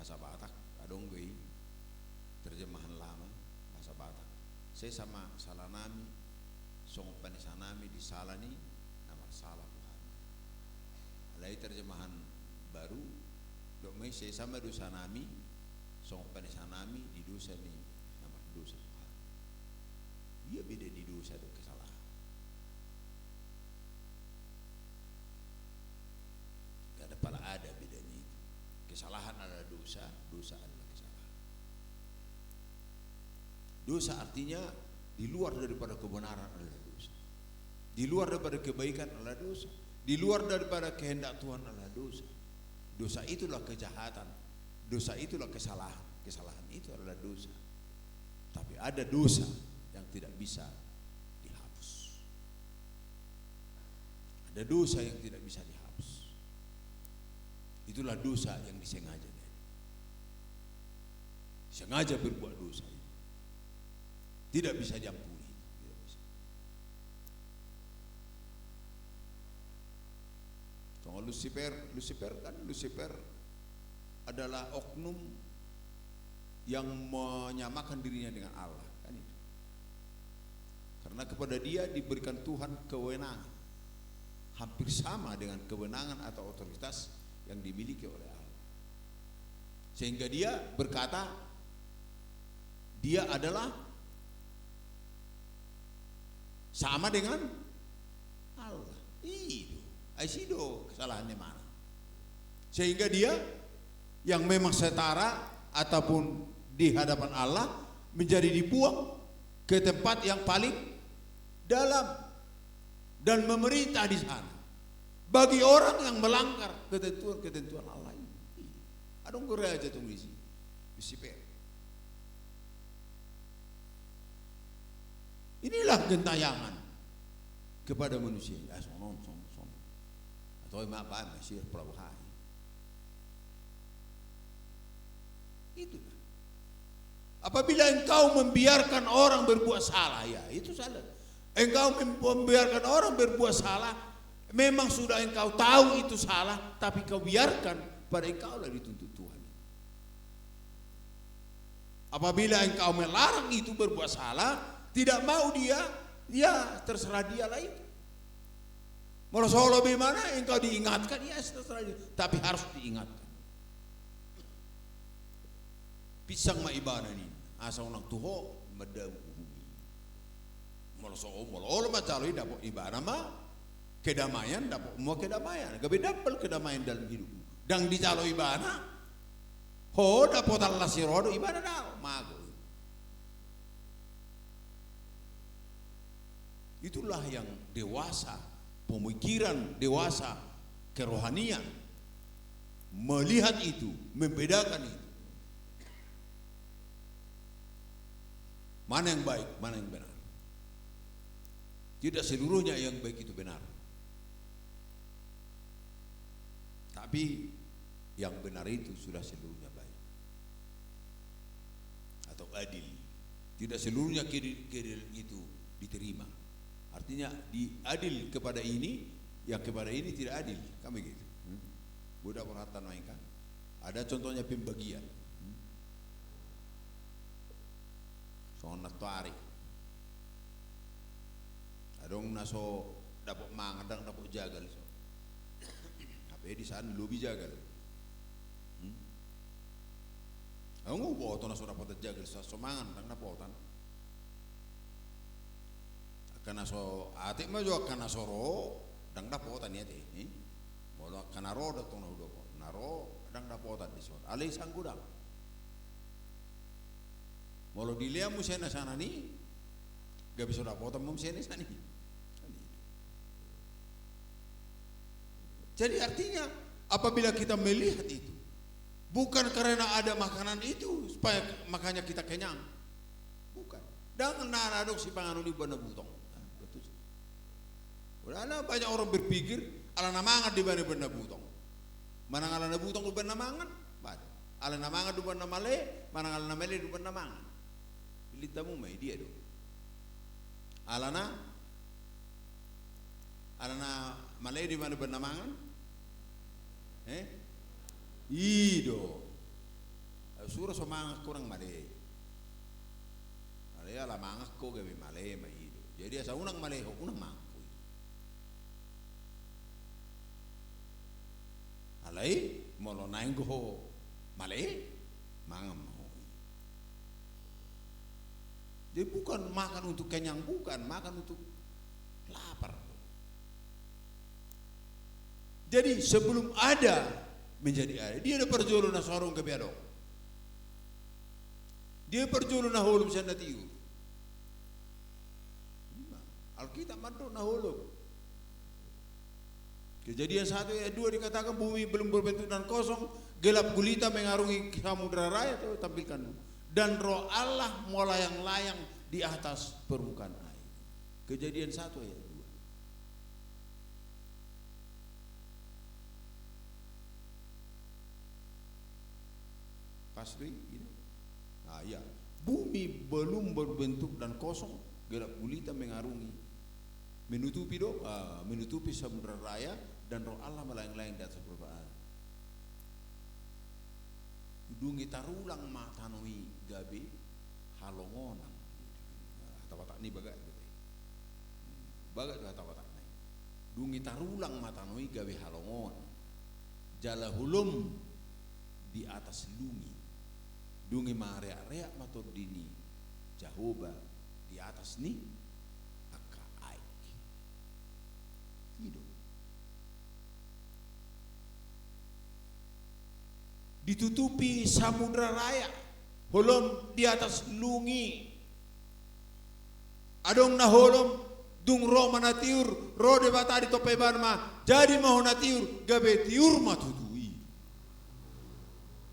bahasa Batak adong gue terjemahan lama bahasa Batak saya sama salah nami song panesanami di salah ni nama salah Tuhan alai terjemahan baru dok mai saya sama dosa nami song panesanami di dosa ni nama dosa Tuhan dia beda di dosa dan kesalahan gak ada pala ada bedanya itu kesalahan adalah dosa adalah kesalahan. Dosa artinya di luar daripada kebenaran adalah dosa. Di luar daripada kebaikan adalah dosa. Di luar daripada kehendak Tuhan adalah dosa. Dosa itulah kejahatan. Dosa itulah kesalahan. Kesalahan itu adalah dosa. Tapi ada dosa yang tidak bisa dihapus. Ada dosa yang tidak bisa dihapus. Itulah dosa yang disengaja. Sengaja berbuat dosa itu tidak bisa diampuni, tidak bisa. Kalau Lucifer adalah oknum yang menyamakan dirinya dengan Allah, kan itu. Karena kepada dia diberikan Tuhan kewenangan hampir sama dengan kewenangan atau otoritas yang dimiliki oleh Allah. Sehingga dia berkata dia adalah sama dengan Allah. Itu, asido kesalahannya mana? Sehingga dia yang memang setara ataupun di hadapan Allah menjadi dibuang ke tempat yang paling dalam dan memerintah di sana bagi orang yang melanggar ketentuan Allah ini. Adong gereja tunggu isi bisiper. Inilah gentayangan kepada manusia. Sono. Atau apa masih pelabahai. Itulah. Apabila engkau membiarkan orang berbuat salah, ya itu salah. Engkau membiarkan orang berbuat salah, memang sudah engkau tahu itu salah, tapi kau biarkan, pada engkau lah dituntut Tuhan. Apabila engkau melarang itu berbuat salah, tidak mau dia, ya terserah dia lah itu. Mau solo bagaimana engkau diingatkan, ya terserah dia, tapi harus diingatkan. Pisang ma ibana ni asa unang tuho madau bumi molo macalo dapat ibana ma kedamaian dapat mau kedamaian gabe dapat kedamaian dalam hidupmu dan di calo ibana ho dapat Allah sirodo ibana dah mago. Itulah yang dewasa, pemikiran dewasa, kerohanian, melihat itu, membedakan itu. Mana yang baik, mana yang benar. Tidak seluruhnya yang baik itu benar. Tapi yang benar itu sudah seluruhnya baik. Atau adil. Tidak seluruhnya kedil itu diterima. Artinya diadil kepada ini, yang kepada ini tidak adil. Kami gitu. Budak perhatian mereka. Ada contohnya pembagian. Sonat tuari. Adong naso dapat mangadang dapat jagal so. Tapi di sana lebih jagal. Aku boto naso dapat jagal so mangan dang dapotan. Akan naso atik mah jo akan naso ro dang dapotan ya teh. Bodo akan naro datong na udo naro dang dapotan di so. Alai sanggudang. Molo dilia musena sana ni, gak bisa dapat musena sana ni. Jadi artinya apabila kita melihat itu, bukan karena ada makanan itu supaya makanya kita kenyang, bukan. Dan naradok si panganuni bana butong. Betul. Udah banyak orang berpikir ala namangat di bana butong. Manang ala na butong di bana mangan, bada. Ala namangat di bana male, manang ala na male di bana mangan. Litamu mai dia do. Alana malay di mana bernamangan? Ido. Surah somang kurang malay. Malay ala mangak ko gabi malay mai ido. Jadi asa unang malay ho unang mangko. Alay molo naing go malay mangam. Jadi bukan makan untuk kenyang, bukan makan untuk lapar. Jadi sebelum ada menjadi ada, dia ada perjolo na sorong ke biadok. Dia perjolo na hulum sana tiu. Alkitab mantu na hulum. Kejadian 1 ayat 2 dikatakan bumi belum berbentuk dan kosong, gelap gulita mengarungi samudra raya itu tampilkan. Dan roh Allah melayang-layang di atas permukaan air. Kejadian 1 ayat 2. Pasti ini. Nah ya, bumi belum berbentuk dan kosong, gelap gulita mengarungi, menutupi samudra raya dan roh Allah melayang-layang di atas permukaan air. Dungi tarulang matanoi gabi halongonang tawatak ni bagat bagat tawatak ni dungi tarulang matanoi gabi halongon jala hulum di atas lungi dungi mareak-reak mator dini jahoba di atas ni aka Hidup. Ditutupi samudra raya, holom di atas lungi. Adong na holom dung ro manatiur, ro de batari tope barma, jadi mau natiur, gabe tiur matutui.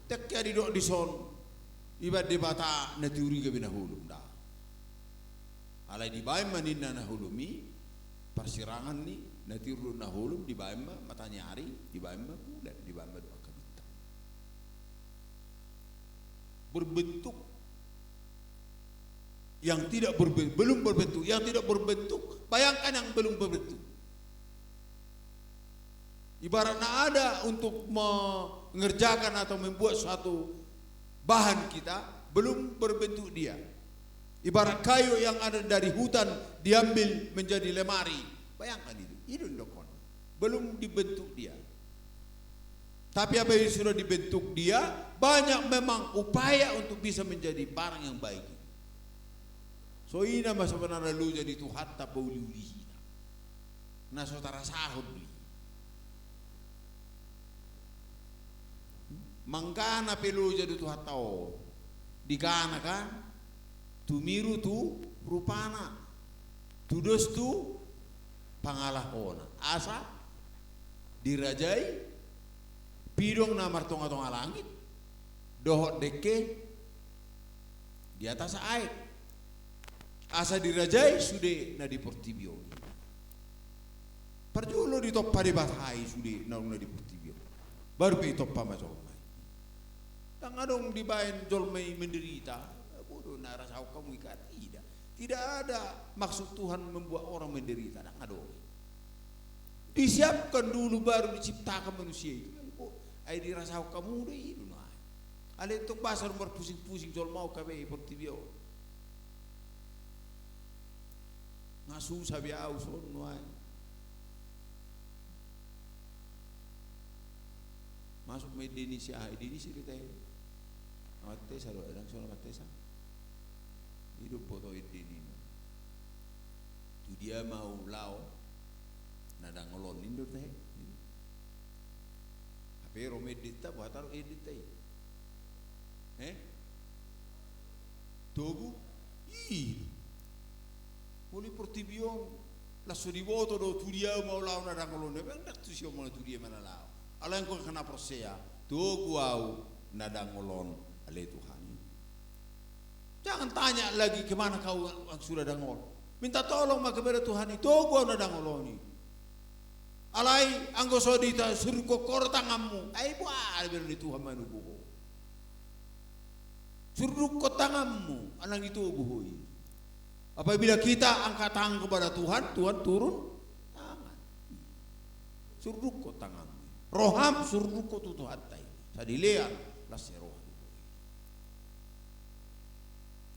Tek di dok di son, ibad de bata natiuri gabe na holom dah. Alai di baim maninna na holomi, persirangan ni natiur na holom di baim matanya hari, di baim bulan, di baim doa kabita. Berbentuk yang tidak berbentuk, belum berbentuk, yang tidak berbentuk, bayangkan yang belum berbentuk. Ibaratnya ada untuk mengerjakan atau membuat suatu bahan kita, belum berbentuk dia. Ibarat kayu yang ada dari hutan diambil menjadi lemari, bayangkan itu dokon, belum dibentuk dia. Tapi apa yang sudah dibentuk dia, banyak memang upaya untuk bisa menjadi barang yang baik. So ina mas sebenarnya lu jadi Tuhan tak boleh ulihina. Nah saudara sahut beli. Mangkana pelu jadi Tuhan tahu. Dikana kan, tumiru tu rupana, tudos tu pangalahona. Asa dirajai, pidong na martonga-tonga langit, dohot deke di atas air. Asa dirajai sude na diportibio. Parjulo di toppa di batai sude na diportibio. Baru pe toppa ma jolmai. Tang adong di bain jolmai menderita. Bodoh na rasau kamu ikat tidak. Tidak ada maksud Tuhan membuat orang menderita. Tang adong. Disiapkan dulu baru diciptakan manusia itu. Ai dirasau kamu deh itu nah. Ale tok pasar berpusing-pusing jolmau kabe portibio. Ngasu sabi au son nuai. Masuk me Indonesia kita. Mate saro edang sono mate sa. Hidup foto ini. Tu dia mau lao nada ngolon indur teh. Tapi romedita buat taruh edit teh. Togu? Muli portibion lasso di voto do tudia mau lao na dangolone bang dak tu sio mau tudia mana lao ala yang ko kana prosea to guau na dangolon ale Tuhan. Jangan tanya lagi kemana kau yang sudah dangol, minta tolong maka kepada Tuhan itu guau na dangoloni alai anggo sodita suruh kokor tanganmu ai buat ber di Tuhan manubu suruh ko tanganmu anang itu buhui. Apabila kita angkat tangan kepada Tuhan, Tuhan turun tangan. Suruh ko tangan. Roham suruh ko tu Tuhan tay. Sadilean las roham.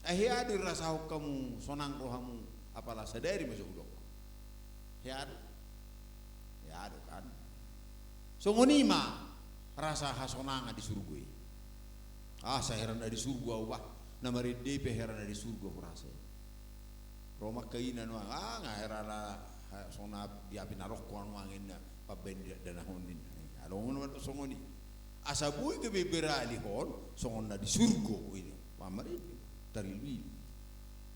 Ahia dirasau kamu sonang rohamu apalah sadari masuk dok. Ya kan. Songonima rasa hasonanga di surga. Saya heran di surga wah. Namari DP heran di surga rasa. Roma kainan wang ngaherala sona biapin arok kuan wangin paben dana honin alongon wan songoni asabui ke beberali hon songona di surga ini pamari dari lui.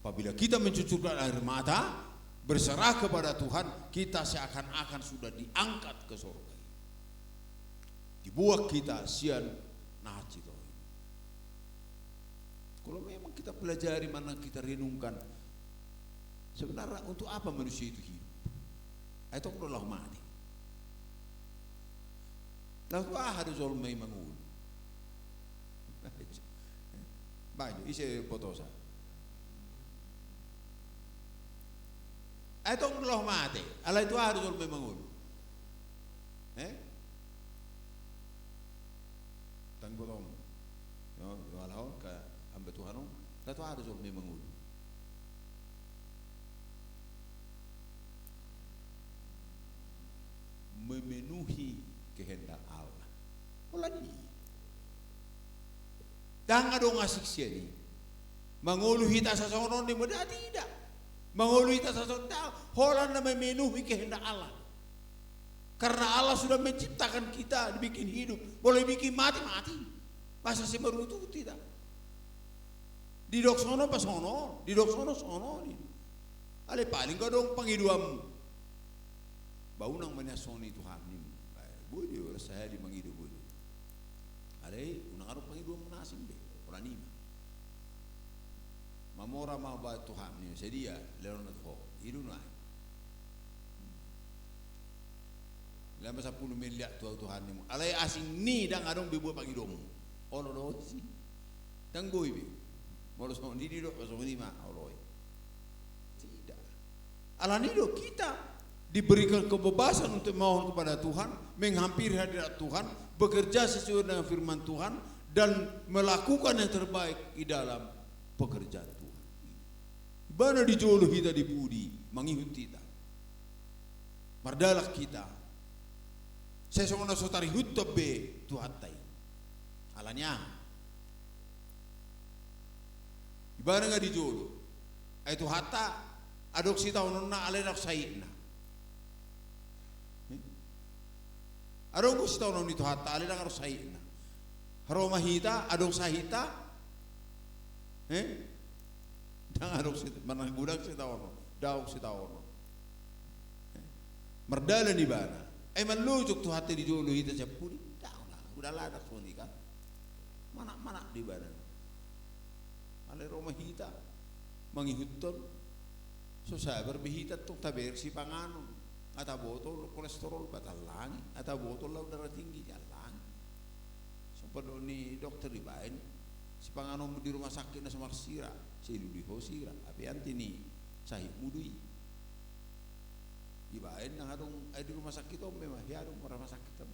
Apabila kita mencucurkan air mata berserah kepada Tuhan, kita seakan-akan sudah diangkat ke surga. Dibuat kita sian naci toh. Kalau memang kita pelajari mana kita renungkan sebenarnya untuk apa manusia itu hidup? Itu Allah mati. Lalu harus olmai mangul. Banyak isi potosa. Itu Allah mati. Allah itu harus olmai mangul. Tang botong. Yo walau ke amba Tuhan, lalu harus olmai mangul. Memenuhi kehendak Allah. Lagi. Jangan dong asik siani. Menguluhi tak sasonon di muda tidak. Menguluhi tak sasonon. Holan memenuhi kehendak Allah. Karena Allah sudah menciptakan kita, dibikin hidup, boleh bikin mati. Masa si berutu tidak. Di dok sono pas sono, di dok sono. Ale paling kau dong panghiduammu. Bau nang menasoni Tuhan ni. Boy dia saya di manghidu boy. Ale unang araw panghiduam nasim be, pranima. Mamora ba Tuhan ni sedia leron at ho. Hidu na. Lama 10 miliar Tuhan ni mo. Alay asing ni dang adong bibu panghiduam. Olo do si. Dang boy be. Moros no di do paso ni ma oloy. Tidak. Alanido kita diberikan kebebasan untuk mohon kepada Tuhan, menghampiri hadirat Tuhan, bekerja sesuai dengan firman Tuhan, dan melakukan yang terbaik di dalam pekerjaan Tuhan. Bana dijolo kita dipudi, mengikut kita. Mardalah kita. Saya songona sotari hutbe Tuhan tai. Alanya. Ibana nga dijolo. Ay Tuhata adok si taon na alenak sayina. Adong gusto taon nito hatta alenak aro sayina. Haro mahita adong sahita. Dang adok si manang gudak si taon. Daog si taon. Merdala ni bana. Ay manlujok to hati di jolo hita sa pudi. Daog na. Udah ladak puni ka. Mana di bana. Ale romahita mangihuton. So saya berbihita tong taber si panganon. Ata botol kolesterol batalangi, ata botol law darah tinggi jalan. So perlu ni dokter dibain si panganon di rumah sakit na sama sira, si ludi hosira, api anti ni sahib mudui. Dibain nang adong ay di rumah sakit om memang hiadong rumah sakit om.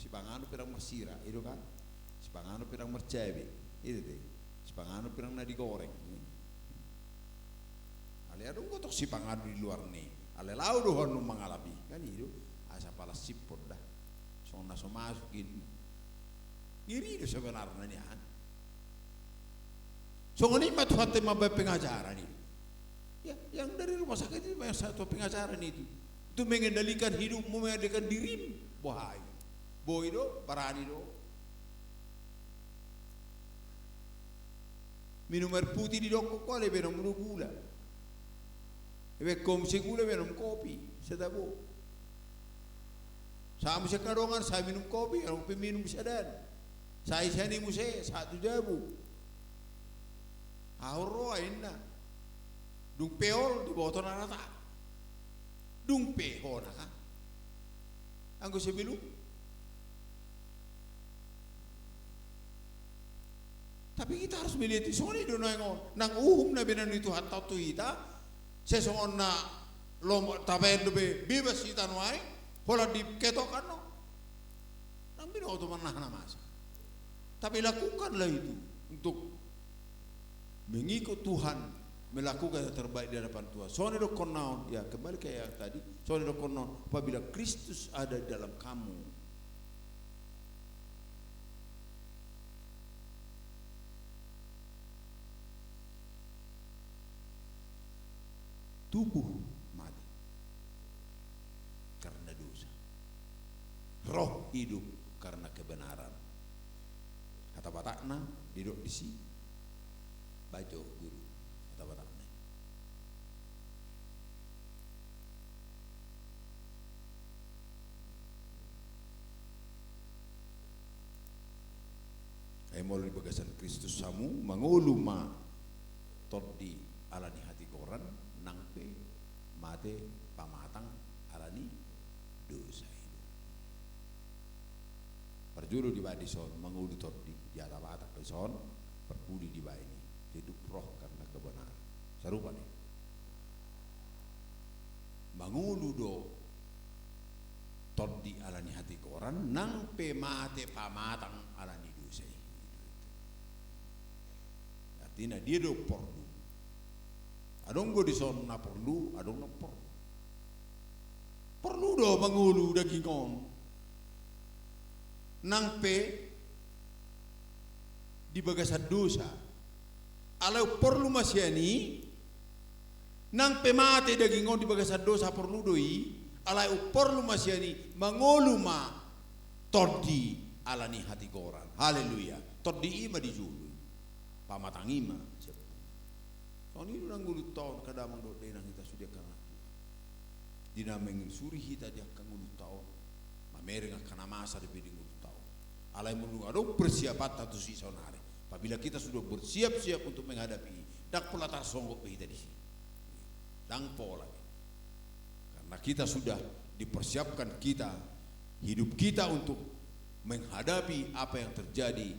Si panganon pirang masira, itu kan? Si panganon pirang mercabe, itu deh. Si panganon pirang na digoreng. Ale adong gotok si panganon di luar nih. Ale lau dohon mengalami kan itu asa pala sipot dah sona so masukin ngiri itu sebenarnya nih an so ngoni matu hati mabai pengacara nih ya yang dari rumah sakit itu yang satu pengacara nih itu mengendalikan hidupmu, mengendalikan dirimu bahaya boy do parani do minum air putih di doko kole benong gula. Ebe kom segula minum kopi, sedabo. Sama sekarongan saya minum kopi, orang minum sedan. Saya ni muse satu jabu. Auro aina. Dung peol di botol nata. Dung peol nak. Anggo sebilu. Tapi kita harus melihat soni do nang uhum na benan itu hatta tu kita. Sesongon na lom tabayan dobe bebas kita nuai pola di ketokan no nang bino to manah na masa tapi lakukanlah itu untuk mengikut Tuhan, melakukan yang terbaik di hadapan Tuhan. Soalnya do konon ya kembali kayak yang tadi, soalnya do konon apabila Kristus ada dalam kamu, tubuh mati karena dosa, roh hidup karena kebenaran. Kata batakna duduk di si bajo guru kata batakna. Ay mulai bagasan Kristus samu manguluma todi alani hati koran nangpe mate pamatang alani dosa itu. Perjuru di badi son mangulu todi di atas batak son perpudi di badi hidup roh karena kebenaran. Serupa nih. Mangulu do todi alani hati koran nangpe mate pamatang alani dosa itu. Artinya dia do perlu. Adong go di son na perlu, adong na perlu. Perlu do mangulu daging on. Nang pe di bagasan dosa. Alau perlu masyani nang pe mate daging on di bagasan dosa perlu doi. alai upor lu masyani mangoluma todi alani hati koran. Haleluya. Todi ima dijulu. Pamatang ima. Tahun ini orang gulut tahun kadang mangdo denang kita sudah kana. Dina mengin suri hita dia akan gulut tahun. Mamering akan masa di biding gulut tahun. Alai mulu ado persiapan tatu si sonare. Apabila kita sudah bersiap-siap untuk menghadapi, dak pula tak songgok kita di sini. Dang pola. Karena kita sudah dipersiapkan kita, hidup kita untuk menghadapi apa yang terjadi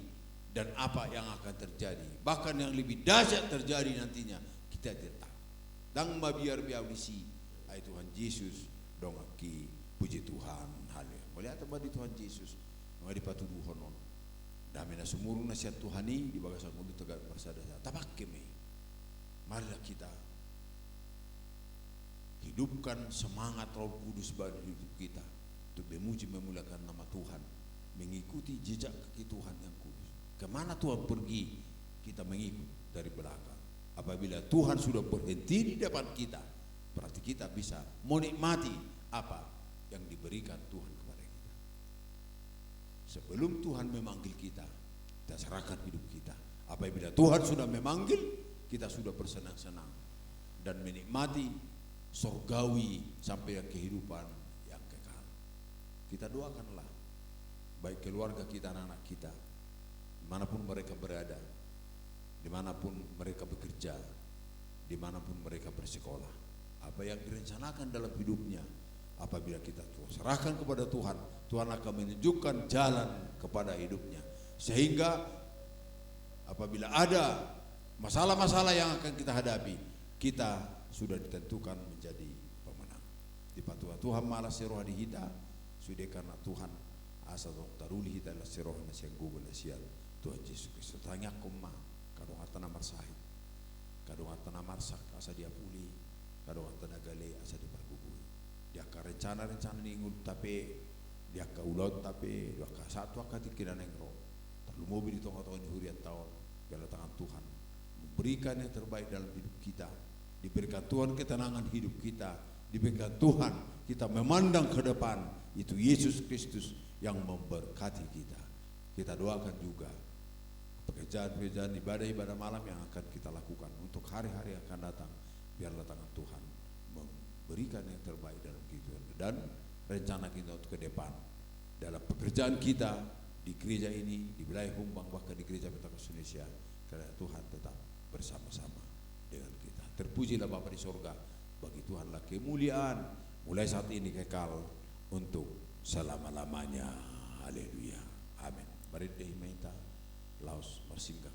dan apa yang akan terjadi. Bahkan yang lebih dahsyat terjadi nantinya, kita tidak tahu. Dan biar biawisi, ay Tuhan Yesus dongaki puji Tuhan. Haleluya. Melihat di Tuhan Yesus, di patuduhon non. Damina sumurung nasihat Tuhani di bagasan mulut tegak bersada. Tapak keme. Marilah kita hidupkan semangat Roh Kudus bagi hidup kita untuk memuji memuliakan nama Tuhan, mengikuti jejak kaki Tuhan yang kudus. Kemana Tuhan pergi, kita mengikut dari belakang. Apabila Tuhan sudah berhenti di depan kita, berarti kita bisa menikmati apa yang diberikan Tuhan kepada kita. Sebelum Tuhan memanggil kita, kita serahkan hidup kita. Apabila Tuhan sudah memanggil, kita sudah bersenang-senang dan menikmati surgawi sampai yang kehidupan yang kekal. Kita doakanlah baik keluarga kita, anak-anak kita, dimanapun mereka berada, dimanapun mereka bekerja, dimanapun mereka bersekolah, apa yang direncanakan dalam hidupnya, apabila kita serahkan kepada Tuhan, Tuhan akan menunjukkan jalan kepada hidupnya, sehingga apabila ada masalah-masalah yang akan kita hadapi, kita sudah ditentukan menjadi pemenang. Di patuha Tuhan malah seroh di hita, sudah karena Tuhan asa taruli hita la seroh na siang gugol na sial Tuhan Yesus Kristus. Tanya koma kadong atana marsahit, kadong atana marsak asa dia puli, kadong atana gale asa dia pergugui. Dia ka rencana-rencana ni ngul tapi dia ka ulot tapi dia ka satu akati kira nengro. Terlalu mobil di tengah-tengah ni hurian tahun biarlah tangan Tuhan memberikan yang terbaik dalam hidup kita. Diberikan Tuhan ketenangan hidup kita, diberikan Tuhan kita memandang ke depan, itu Yesus Kristus yang memberkati kita. Kita doakan juga pekerjaan-pekerjaan ibadah-ibadah malam yang akan kita lakukan untuk hari-hari yang akan datang, biarlah tangan Tuhan memberikan yang terbaik dalam kehidupan dan rencana kita untuk ke depan dalam pekerjaan kita di gereja ini, di wilayah Humbang, bahkan di gereja Pentakosta Indonesia, karena Tuhan tetap bersama-sama dengan kita. Terpujilah Bapa di sorga, bagi Tuhanlah kemuliaan mulai saat ini kekal untuk selama-lamanya. Haleluya. Amin. Mari deh minta laos bersingkap.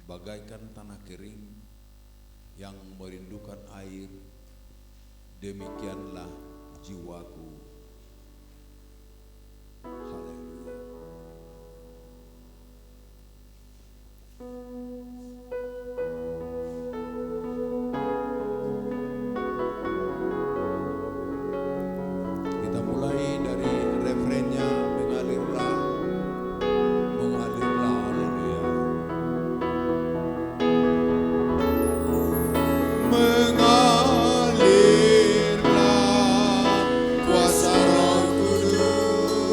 Bagaikan tanah kering yang merindukan air, demikianlah jiwaku. Haleluya. Kita mulai dari refrennya, mengalirlah, mengalirlah, haleluya. Mengalirlah kuasa Roh Kudus,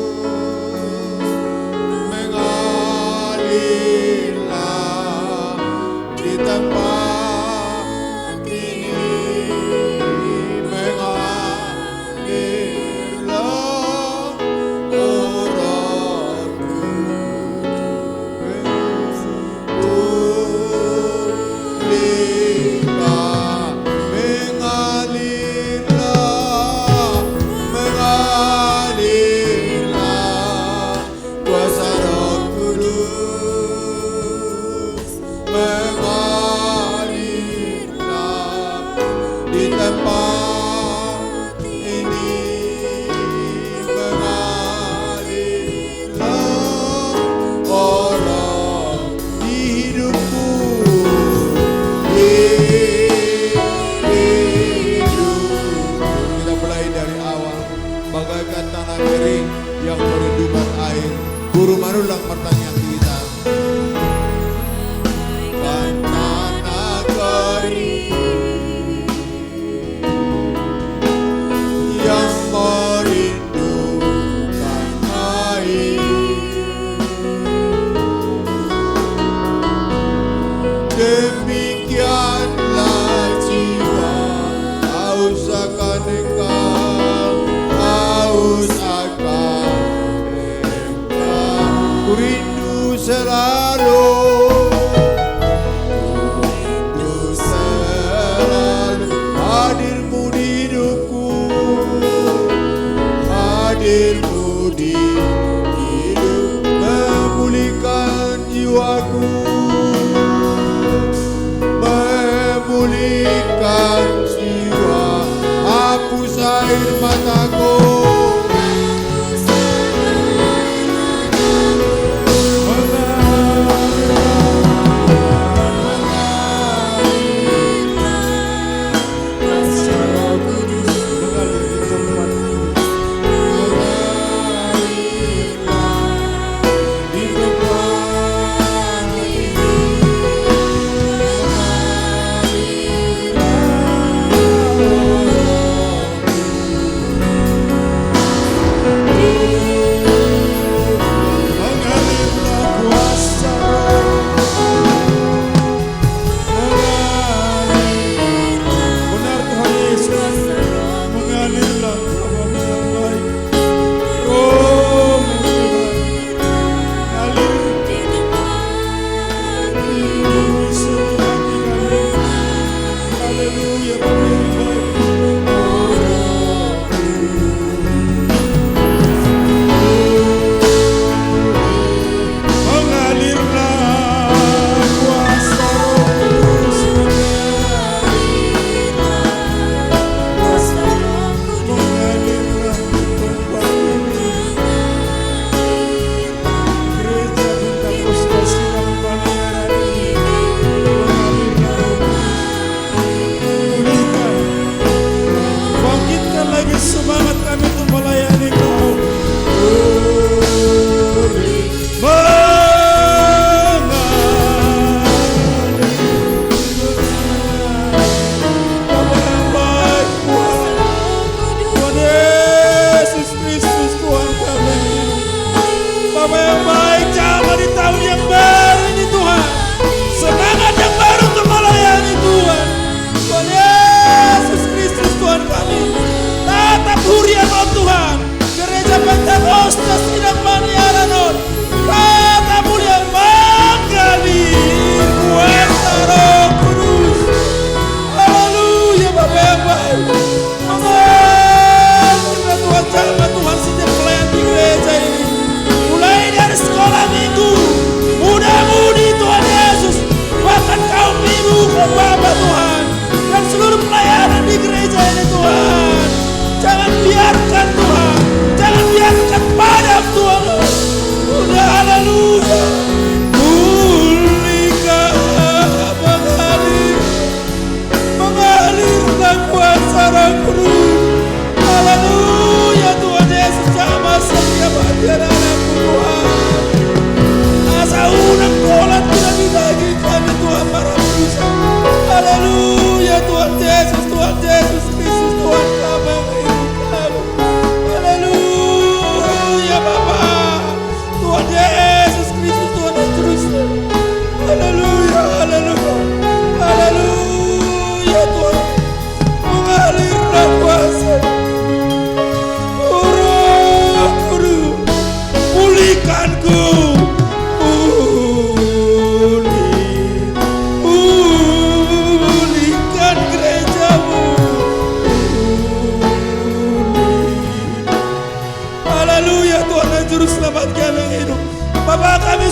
mengalirlah di tempat ini, mengalirlah oh Roh Kudus, pulihkan, mengalirlah, mengalirlah kuasa Roh Kudus, mengalirlah di tempat ini, mengalirlah oh Roh di hidupku, kita mulai dari awal. Bagaikan tanah kering yang merindukan air, guru manulang pertanyaan kita. akan Engkau, haus akan Engkau, ku rindu selalu, hadirmu di hidupku, hadirmu di hidup, memulihkan jiwaku, memulihkan jiwa, hapus air mataku.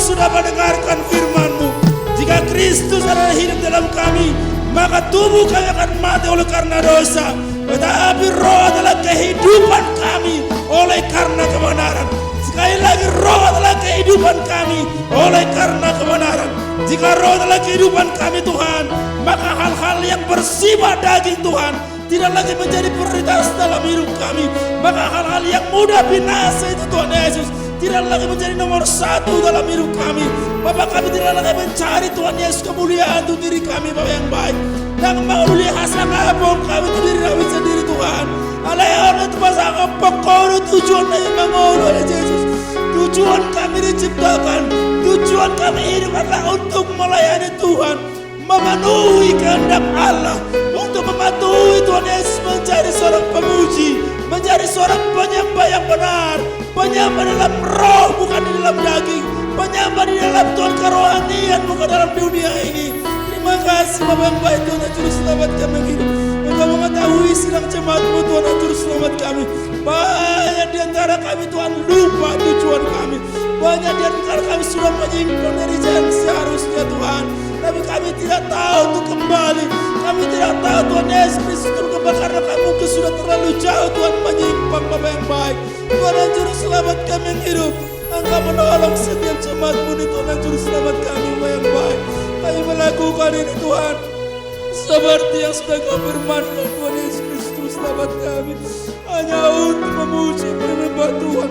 sudah mendengarkan firman-Mu, jika Kristus adalah hidup dalam kami, maka tubuh kami akan mati oleh karena dosa, tetapi roh adalah kehidupan kami oleh karena kebenaran. Sekali lagi, roh adalah kehidupan kami oleh karena kebenaran. Jika roh adalah kehidupan kami Tuhan, maka hal-hal yang bersifat daging Tuhan tidak lagi menjadi prioritas dalam hidup kami. Maka hal-hal yang mudah binasa itu Tuhan Yesus tidak lagi menjadi nomor satu dalam hidup kami. Bapak, kami tidak lagi mencari Tuhan Yesus kemuliaan untuk diri kami Bapak yang baik, dan mengulia hasil ngabung kami untuk diri kami sendiri Tuhan. Alaihi itu pasang pokok tujuan yang mengurus oleh Yesus. Tujuan kami diciptakan, tujuan kami hidup adalah untuk melayani Tuhan, memenuhi kehendak Allah, untuk mematuhi Tuhan Yesus menjadi seorang pemuji, menjadi seorang penyembah yang benar, penyembah dalam roh bukan di dalam daging, penyembah di dalam Tuhan kerohanian bukan dalam dunia ini. Terima kasih Bapa yang baik Tuhan yang juru selamat kami hidup. Engkau mengetahui sedang jemaat-Mu Tuhan yang juru selamat kami. Banyak di antara kami Tuhan lupa tujuan kami. Banyak di antara kami sudah menyimpang dari jalan seharusnya Tuhan. Tapi kami tidak tahu untuk kembali. Kami tidak tahu Tuhan Yesus Kristus untuk kembali karena kami mungkin sudah terlalu jauh Tuhan menyimpang Bapa yang baik. Tuhan yang juru selamat kami yang hidup. Engkau menolong setiap jemaat-Mu di Tuhan yang juru selamat kami Bapa yang baik. Kami melakukan ini Tuhan seperti yang sudah Kau firmankan Tuhan Yesus Kristus selamat kami. Hanya untuk memuji menyembah Tuhan,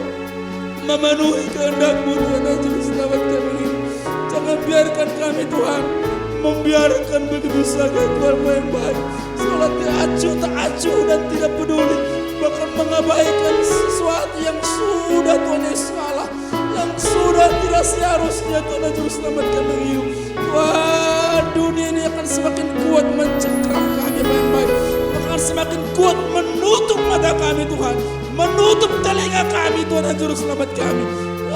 memenuhi kehendak-Mu Tuhan yang juru selamat kami. Jangan biarkan kami Tuhan membiarkan begitu saja Tuhan yang baik, seolah tak acuh dan tidak peduli, bahkan mengabaikan sesuatu yang sudah Tuhan Yesus salah, yang sudah tidak seharusnya Tuhan yang juru selamat kami hidup. Tuhan, dunia ini akan semakin kuat mencengkram kami yang baik, akan semakin kuat menutup mata kami Tuhan, menutup telinga kami Tuhan yang juru selamat kami,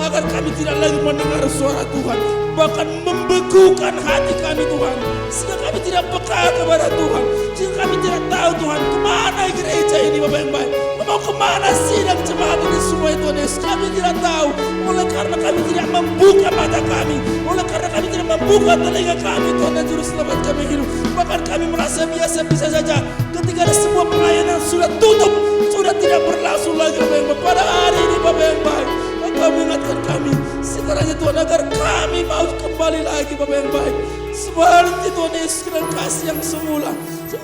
agar kami tidak lagi mendengar suara Tuhan, bahkan membekukan hati kami Tuhan, sehingga kami tidak peka kepada Tuhan, sehingga kami tidak tahu Tuhan kemana gereja ini Bapa yang baik, mau kemana sidang jemaat ini semua Tuhan Yesus, kami tidak tahu, oleh karena kami tidak membuka mata kami, oleh karena kami tidak membuka telinga kami Tuhan yang juru selamat kami hidup, bahkan kami merasa biasa-biasa saja ketika ada sebuah pelayanan sudah tutup, sudah tidak berlangsung lagi Bapa yang baik. Pada hari ini Bapa yang baik, Engkau mengingatkan kami sekiranya Tuhan agar kami mau kembali lagi Bapa yang baik, seperti Tuhan Yesus dengan kasih yang semula,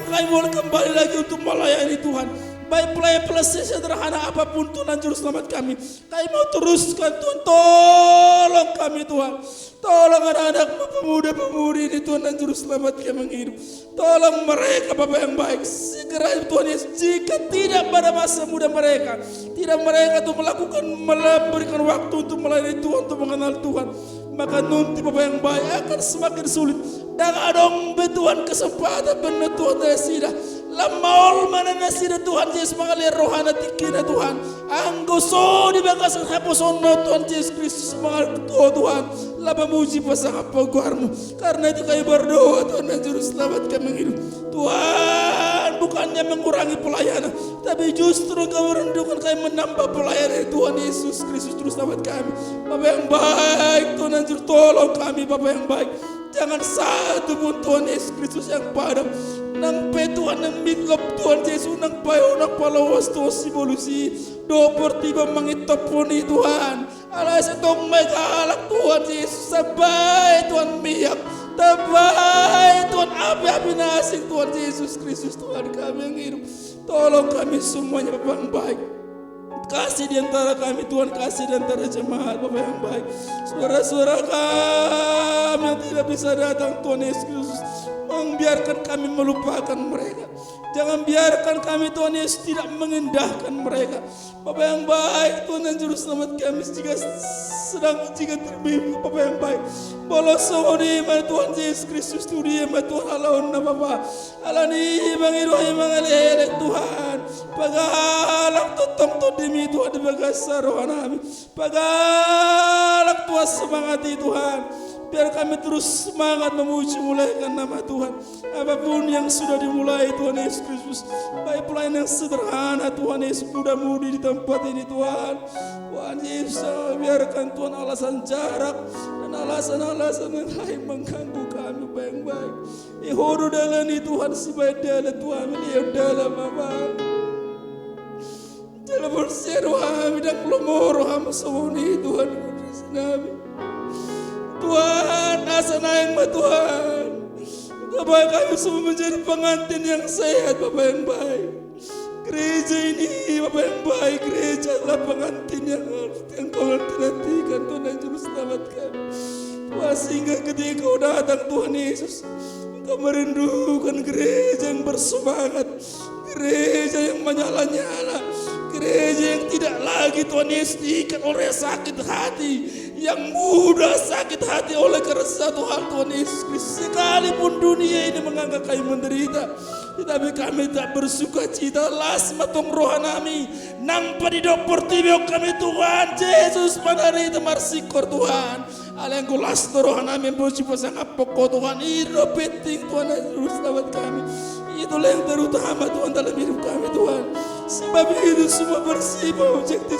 kami boleh kembali lagi untuk melayani Tuhan. Baik pelayan sederhana apapun Tuhan juru selamat kami mau teruskan Tuhan. Tolong kami Tuhan, tolong anak-anak pemuda-pemudi ini Tuhan dan juru selamat kami hidup. Tolong mereka Bapa yang baik, segera Tuhan Yesus, jika tidak pada masa muda mereka, tidak mereka untuk memberikan waktu untuk melayani Tuhan, untuk mengenal Tuhan, maka nanti Bapa yang baik akan semakin sulit. Dan adong Tuhan kesempatan benar Tuhan dari sida lamaol mana nasida Tuhan Yesus mengalir rohana tikina Tuhan anggo so di bagas haposono Tuhan Yesus Kristus mengalir Tuhan laba muji pasang apa guarmu, karena itu kami berdoa Tuhan dan juru selamat kami hidup Tuhan, bukannya mengurangi pelayanan, tapi justru kau merindukan kami menambah pelayanan Tuhan Yesus Kristus juru selamat kami. Bapa yang baik Tuhan dan juru tolong kami Bapa yang baik, jangan satu pun Tuhan Yesus Kristus yang padam nang pe Tuhan nang mikop Tuhan Yesus nang payo nang palawas Tuhan sibolusi do portiba mangitoponi Tuhan alas itong may kaalak Tuhan Yesus sabay Tuhan miyak tabay Tuhan api-api nasing Tuhan Yesus Kristus Tuhan kami yang hidup, tolong kami semuanya Bapa yang baik. Kasih di antara kami Tuhan, kasih di antara jemaat Bapa yang baik. Suara-suara kami yang tidak bisa datang Tuhan Yesus, membiarkan kami melupakan mereka. Jangan biarkan kami Tuhan Yesus tidak mengendahkan mereka. Bapa yang baik Tuhan dan juru selamat kami jika terbimbing Bapa yang baik. Bolos di mana Tuhan Yesus Kristus tu di mana Tuhan alaun na Bapa. Alani bangirohi mangalele Tuhan. Pagalak tutong tu demi Tuhan di bagasa rohana kami. Pagalak Tuhan semangati Tuhan. Biar kami terus semangat memuji mulaikan nama Tuhan. Apapun yang sudah dimulai Tuhan Yesus Kristus, baik pelayanan yang sederhana Tuhan Yesus, mudah-mudi di tempat ini Tuhan. Tuhan Yesus, biarkan Tuhan alasan jarak dan alasan-alasan yang lain mengganggu kami baik-baik. Ihodo dalam ini Tuhan sebaik dalam Tuhan ini dalam Bapa. Dalam berseru kami dan pelomoro kami semua ini Tuhan kami. Tuhan, asa naik Tuhan. Bapak kami semua menjadi pengantin yang sehat Bapak yang baik. Gereja ini Bapak yang baik, gereja adalah pengantin yang kau nantikan Tuhan dan juru selamat kami. Tuhan, sehingga ketika kau datang Tuhan Yesus, kau merindukan gereja yang bersemangat, gereja yang menyala-nyala, gereja yang tidak lagi lagi Tuhan Yesus diikat oleh sakit hati, yang mudah sakit hati oleh karena satu hal Tuhan Yesus Kristus. Sekalipun dunia ini menganggap kami menderita, tetapi kami tak bersuka cita. Las matong rohan kami nampak di dokter tibio kami Tuhan Yesus menderita marsikor Tuhan. Alang gulas rohan kami bersyukur sangat pokok Tuhan. Itu penting Tuhan terus lewat kami. Itulah yang terutama Tuhan dalam hidup kami Tuhan. Sebab itu semua bersifat objektif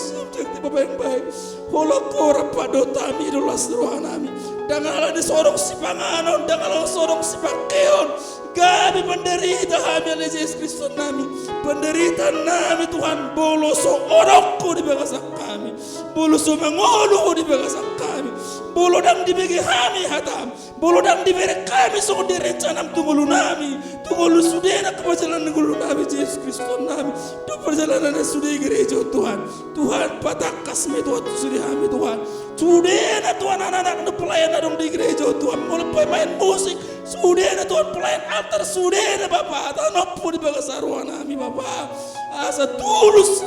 Bapak yang baik. Holokora padota mi dolas rohanami. Dangalah di sorong si panganon, dangalah sorong si pakeon. Kami penderita kami oleh Yesus Kristus nami. Penderita nami Tuhan boloso orokku di bagasak kami. Boloso mengoluh di bagasak kami. Bolo dang dibagi kami hatam. Bolo dang diberi kami so direncanam tunggu nami. Tunggu sudena keperjalanan gulu nami Yesus Kristus nami. Tu perjalanan sudah gereja Tuhan. Tuhan patakas me Tuhan sudah kami Tuhan. Sudena Tuhan anak-anak pelayan dong di gereja Tuhan. Mulai main musik. Sudena Tuhan pelayan altar sudena Bapak. Tanopun di bagasaruan kami Bapak. Asa tulus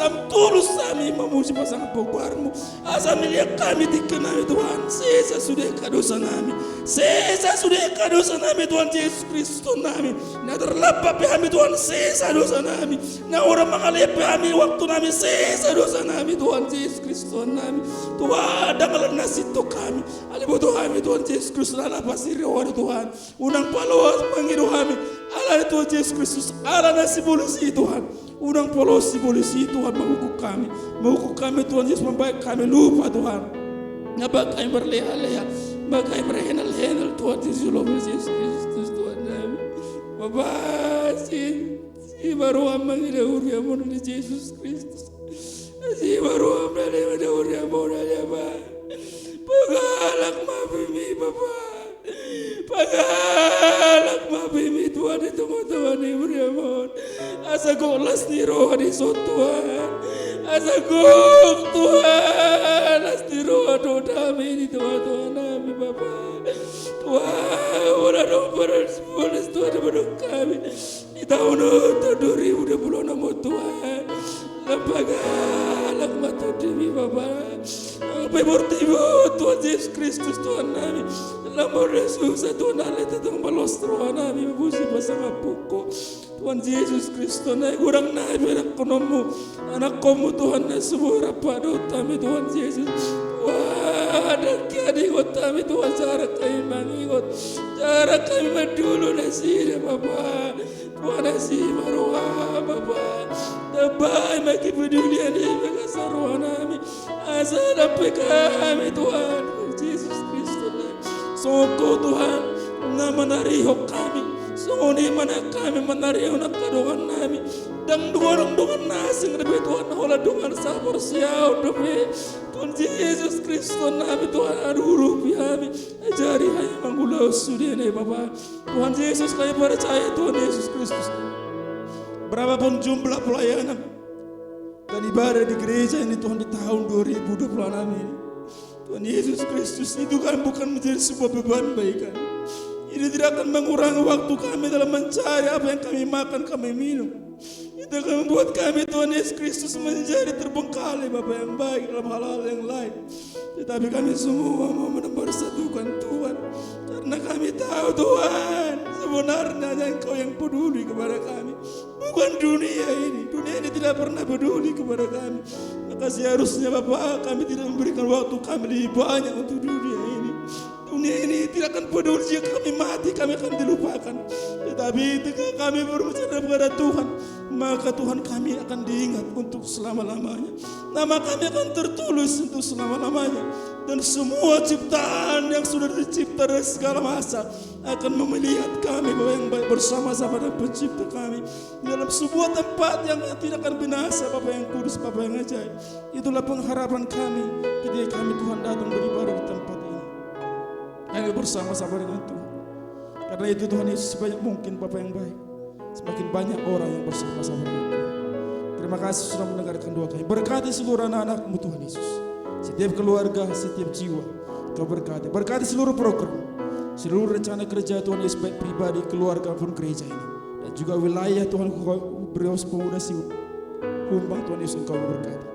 kami memuji pasangan pokokmu. Asa milik kami dikenal Tuhan. Sesa sudah kadosa nami. Sesa sudah kadosa nami Tuhan Yesus Kristus nami. Na terlapap kami Tuhan sesa dosa nami. Na orang mengalih kami waktu nami sesa dosa nami Tuhan Yesus Kristus nami. Tuhan dangalan nasito kami. Aliboto kami Tuhan Yesus Kristus ala pasir wari Tuhan. Unang palawas mangiru kami. Ala Tuhan Yesus Kristus ala nasi polisi Tuhan. Unang polisi Tuhan menghukum kami Tuhan Yesus membaik kami lupa Tuhan. Ngapa kami berleha-leha, bagai berhenal-henal Tuhan Yesus Kristus Tuhan kami. Bapak si baru amang ida uria mon di Yesus Kristus. Si baru amang ida uria mon ya Pak. Pagalak mabimi Bapak. Pagalak mabimi Tuhan itu Tuhan uria mon. Asa golas ni roh di so Tuhan. Asa gok Tuhan. As di roh do dami di Tuhan kami Bapak. Tuhan ora dong beres Tuhan berdoa kami. Di tahun 2026 Tuhan. Pagalak matu demi Bapak. Pebortivo Tuhan Yesus Kristus Tuhan kami. Lamor Yesus Tuhan Allah tetang balos Tuhan kami busi pasang pokok. Tuhan Yesus Kristus naik kurang naik berak konomu anak kamu Tuhan naik semua rapado kami Tuhan Yesus. Wah ada kiadi kami Tuhan cara kami mangingot cara kami dulu nasi Bapak Tuhan nasi marwah Bapak terbaik bagi peduli ini bagi saruan kami asal dapat kami Tuhan Yesus Kristus soko Tuhan nama narihok kami soni mana kami menarih nak kadoan kami dan doang nasi lebih Tuhan hola doang sabar siau demi Tuhan Yesus Kristus kami Tuhan aduh kami ajari hanya mengulau sudah nih Bapak Tuhan Yesus kami percaya Tuhan Yesus Kristus berapapun jumlah pelayanan dan ibadah di gereja ini Tuhan di tahun 2026 ini Tuhan Yesus Kristus itu kan bukan menjadi sebuah beban bagi kami. Ini tidak akan mengurangi waktu kami dalam mencari apa yang kami makan, kami minum. Itu akan membuat kami Tuhan Yesus Kristus menjadi terbengkalai Bapa yang baik dalam hal-hal yang lain. Tetapi kami semua mau mempersatukan Tuhan. Karena kami tahu Tuhan sebenarnya Engkau yang peduli kepada kami. Bukan dunia ini. Dunia ini tidak pernah peduli kepada kami. Maka seharusnya Bapak kami tidak memberikan waktu kami lebih banyak untuk dunia ini. Dunia ini tidak akan peduli jika kami mati, kami akan dilupakan. Tetapi ketika kami berbicara kepada Tuhan, maka Tuhan kami akan diingat untuk selama-lamanya. Nama kami akan tertulis untuk selama-lamanya. Dan semua ciptaan yang sudah dicipta dari segala masa akan melihat kami yang baik bersama-sama dengan pencipta kami dalam sebuah tempat yang tidak akan binasa, Bapa yang kudus, Bapa yang ajaib. Itulah pengharapan kami ketika kami Tuhan datang beribadah di tempat ini. Kami bersama-sama dengan Tuhan. Karena itu Tuhan Yesus sebanyak mungkin Bapa yang baik, semakin banyak orang yang bersama-sama dengan Tuhan. Terima kasih sudah mendengarkan doa kami. Berkati seluruh anak-anak-Mu Tuhan Yesus. Setiap keluarga, setiap jiwa Kau berkati. Berkati seluruh program, seluruh rencana kerja Tuhan Yesus, baik pribadi, keluarga pun gereja ini. Dan juga wilayah Tuhan Kau beri akomodasi Humbang Tuhan Yesus Kau berkati.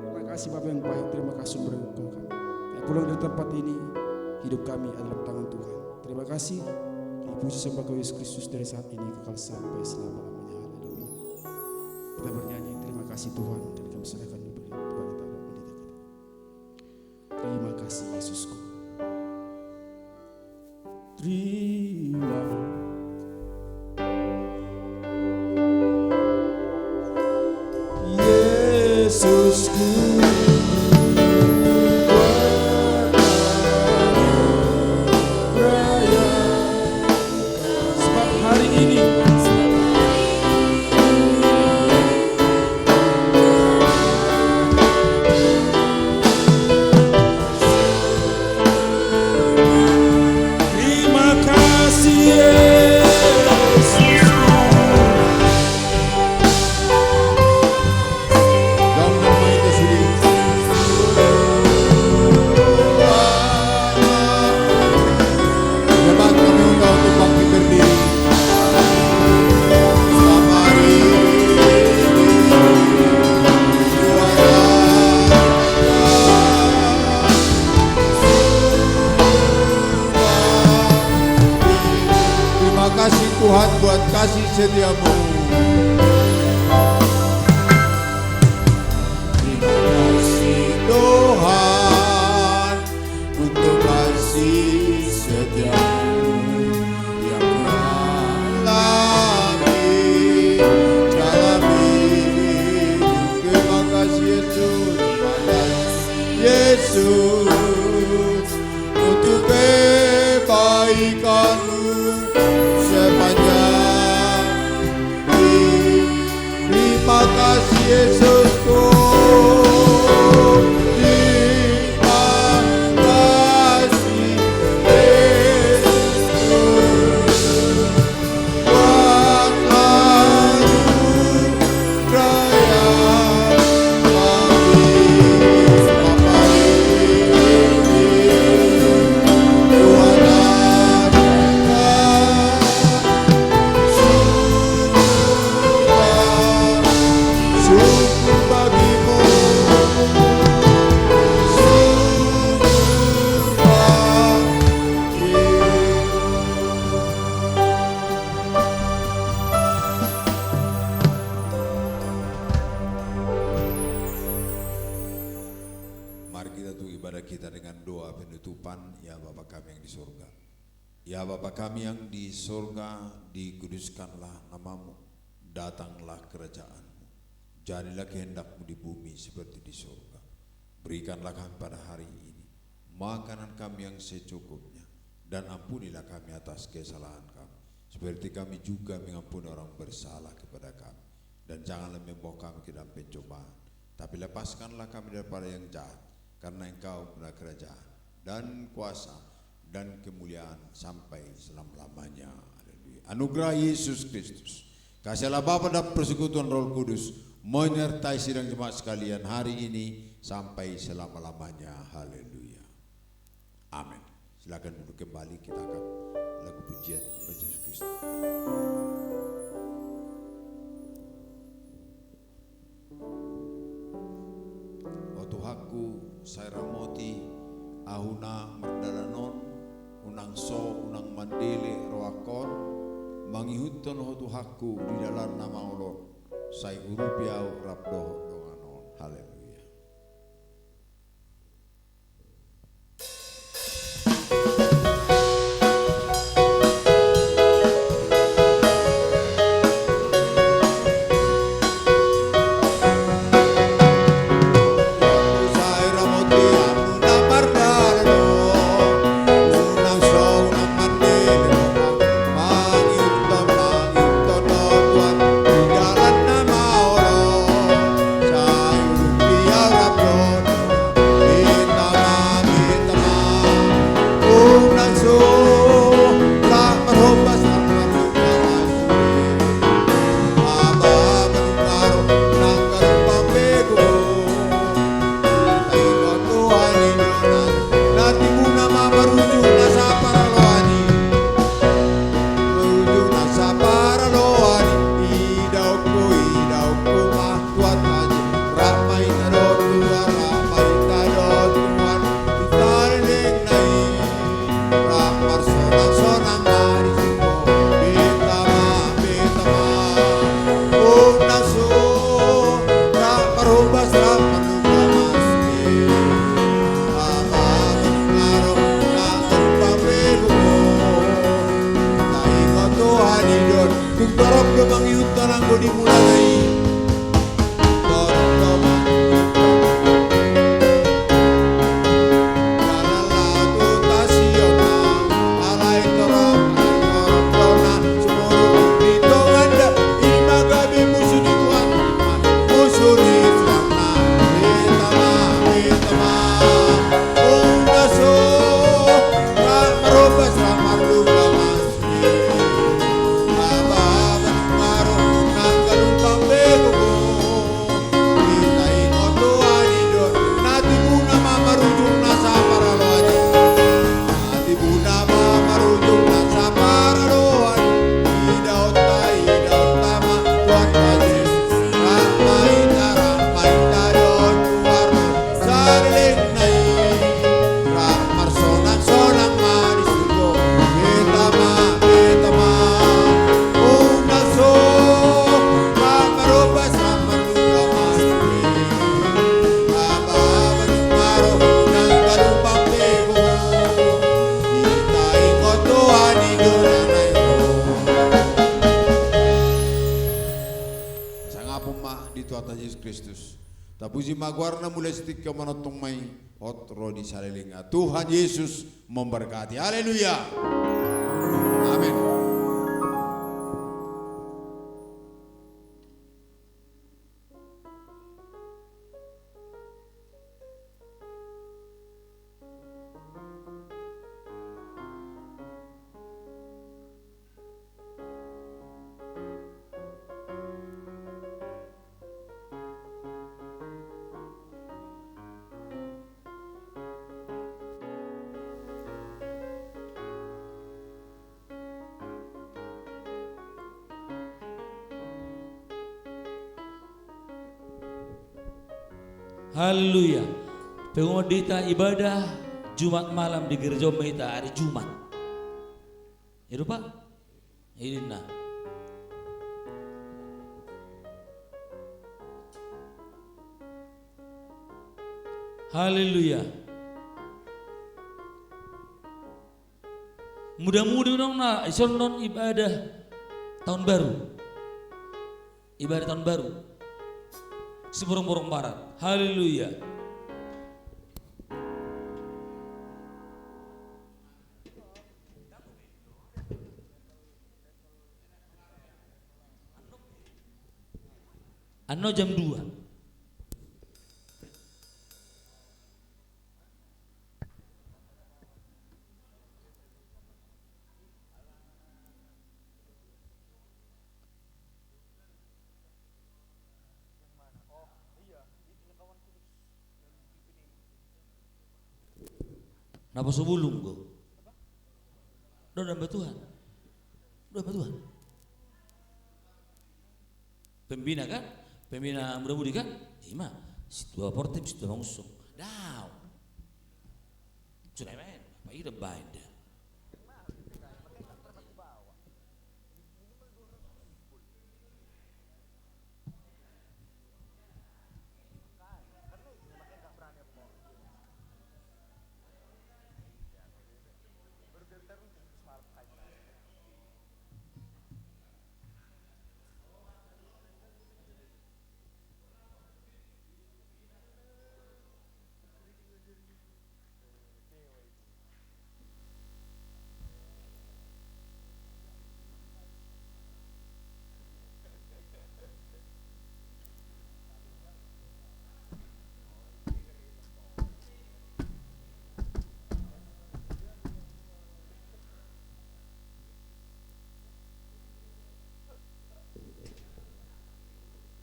Terima kasih. kasih Bapa yang baik, terima kasih berkat kami. Kami pulang dari tempat ini, hidup kami adalah tangan Tuhan. Terima kasih, kami puji sembah kau Yesus Kristus dari saat ini kekal sampai selama-lamanya. Haleluya. Kita bernyanyi, terima kasih Tuhan, dan kami serahkan kepada Tuhan kita. Terima kasih Yesusku. Terima Yesusku. Sebab hari ini terima kasih Yesusku. Dalam nama Yesus Jemaat kami undang untuk bangkit berdiri. Selamat hari Terima kasih Tuhan buat kasih setiamu. Terima kasih Tuhan untuk kasih setiamu yang alami dalam hidup. Terima kasih Yesus, Yesus untuk kebaikanmu sepanjang hidup. Terima kasih Yesusku. Terima kasih Yesusku buat anugerah yang kami Tuhan syukur bagimu, syukur bagimu. Mari kita tutup ibadah kita dengan doa penutupan. Ya Bapa kami yang di surga, ya Bapa kami yang di surga, dikuduskanlah namamu, datanglah kerajaanmu, jadilah kehendakmu di bumi seperti di surga. Berikanlah kami pada hari ini makanan kami yang secukupnya, dan ampunilah kami atas kesalahan kami, seperti kami juga mengampuni orang bersalah kepada kami. Dan janganlah membawa kami ke dalam pencobaan, tapi lepaskanlah kami daripada yang jahat, karena Engkau punya kerajaan dan kuasa dan kemuliaan sampai selama-lamanya. Haleluya. Anugerah Yesus Kristus, kasih Allah Bapa dan persekutuan Roh Kudus menyertai sidang jemaat sekalian hari ini sampai selama-lamanya. Haleluya. Amin. Silakan duduk kembali, kita akan lagu pujian Yesus Kristus. O Tuhanku, saya ramoti ahuna merdalanon unang so unang mandele roakon mangihutton ho Tuhanku di dalam nama Allah saya urupiau rabdo donganon. Haleluya. Tuhan, di dalam nama Allah, saya Yesus Kristus. Tapuji magwarna mulai setik ke manotong mai hot rodi salelinga. Tuhan Yesus memberkati. Haleluya. Amin. Haleluya. Pengodita ibadah Jumat malam di gereja Meta hari Jumat. Ya Pak? Ini nah. Haleluya. Mudah-mudahan dong nah non ibadah tahun baru. Ibadah tahun baru. Seborong-borong barat. Haleluya. Ano jam 2. Napa sebelum go? Doa Tuhan. Doa Tuhan. Pembina kan? Pembina muda-mudi kan? Ima, situ portem situ langsung. Daw. Sudah main. Apa ide binder?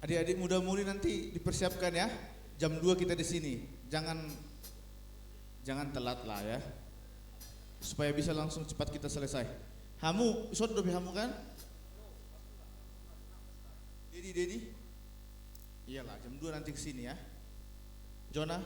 Adik-adik muda-mudi nanti dipersiapkan ya. Jam 2 kita di sini. Jangan telat lah ya. Supaya bisa langsung cepat kita selesai. Hamu, isot dobi hamu kan? Dedi. Iyalah, jam 2 nanti ke sini ya. Jonah,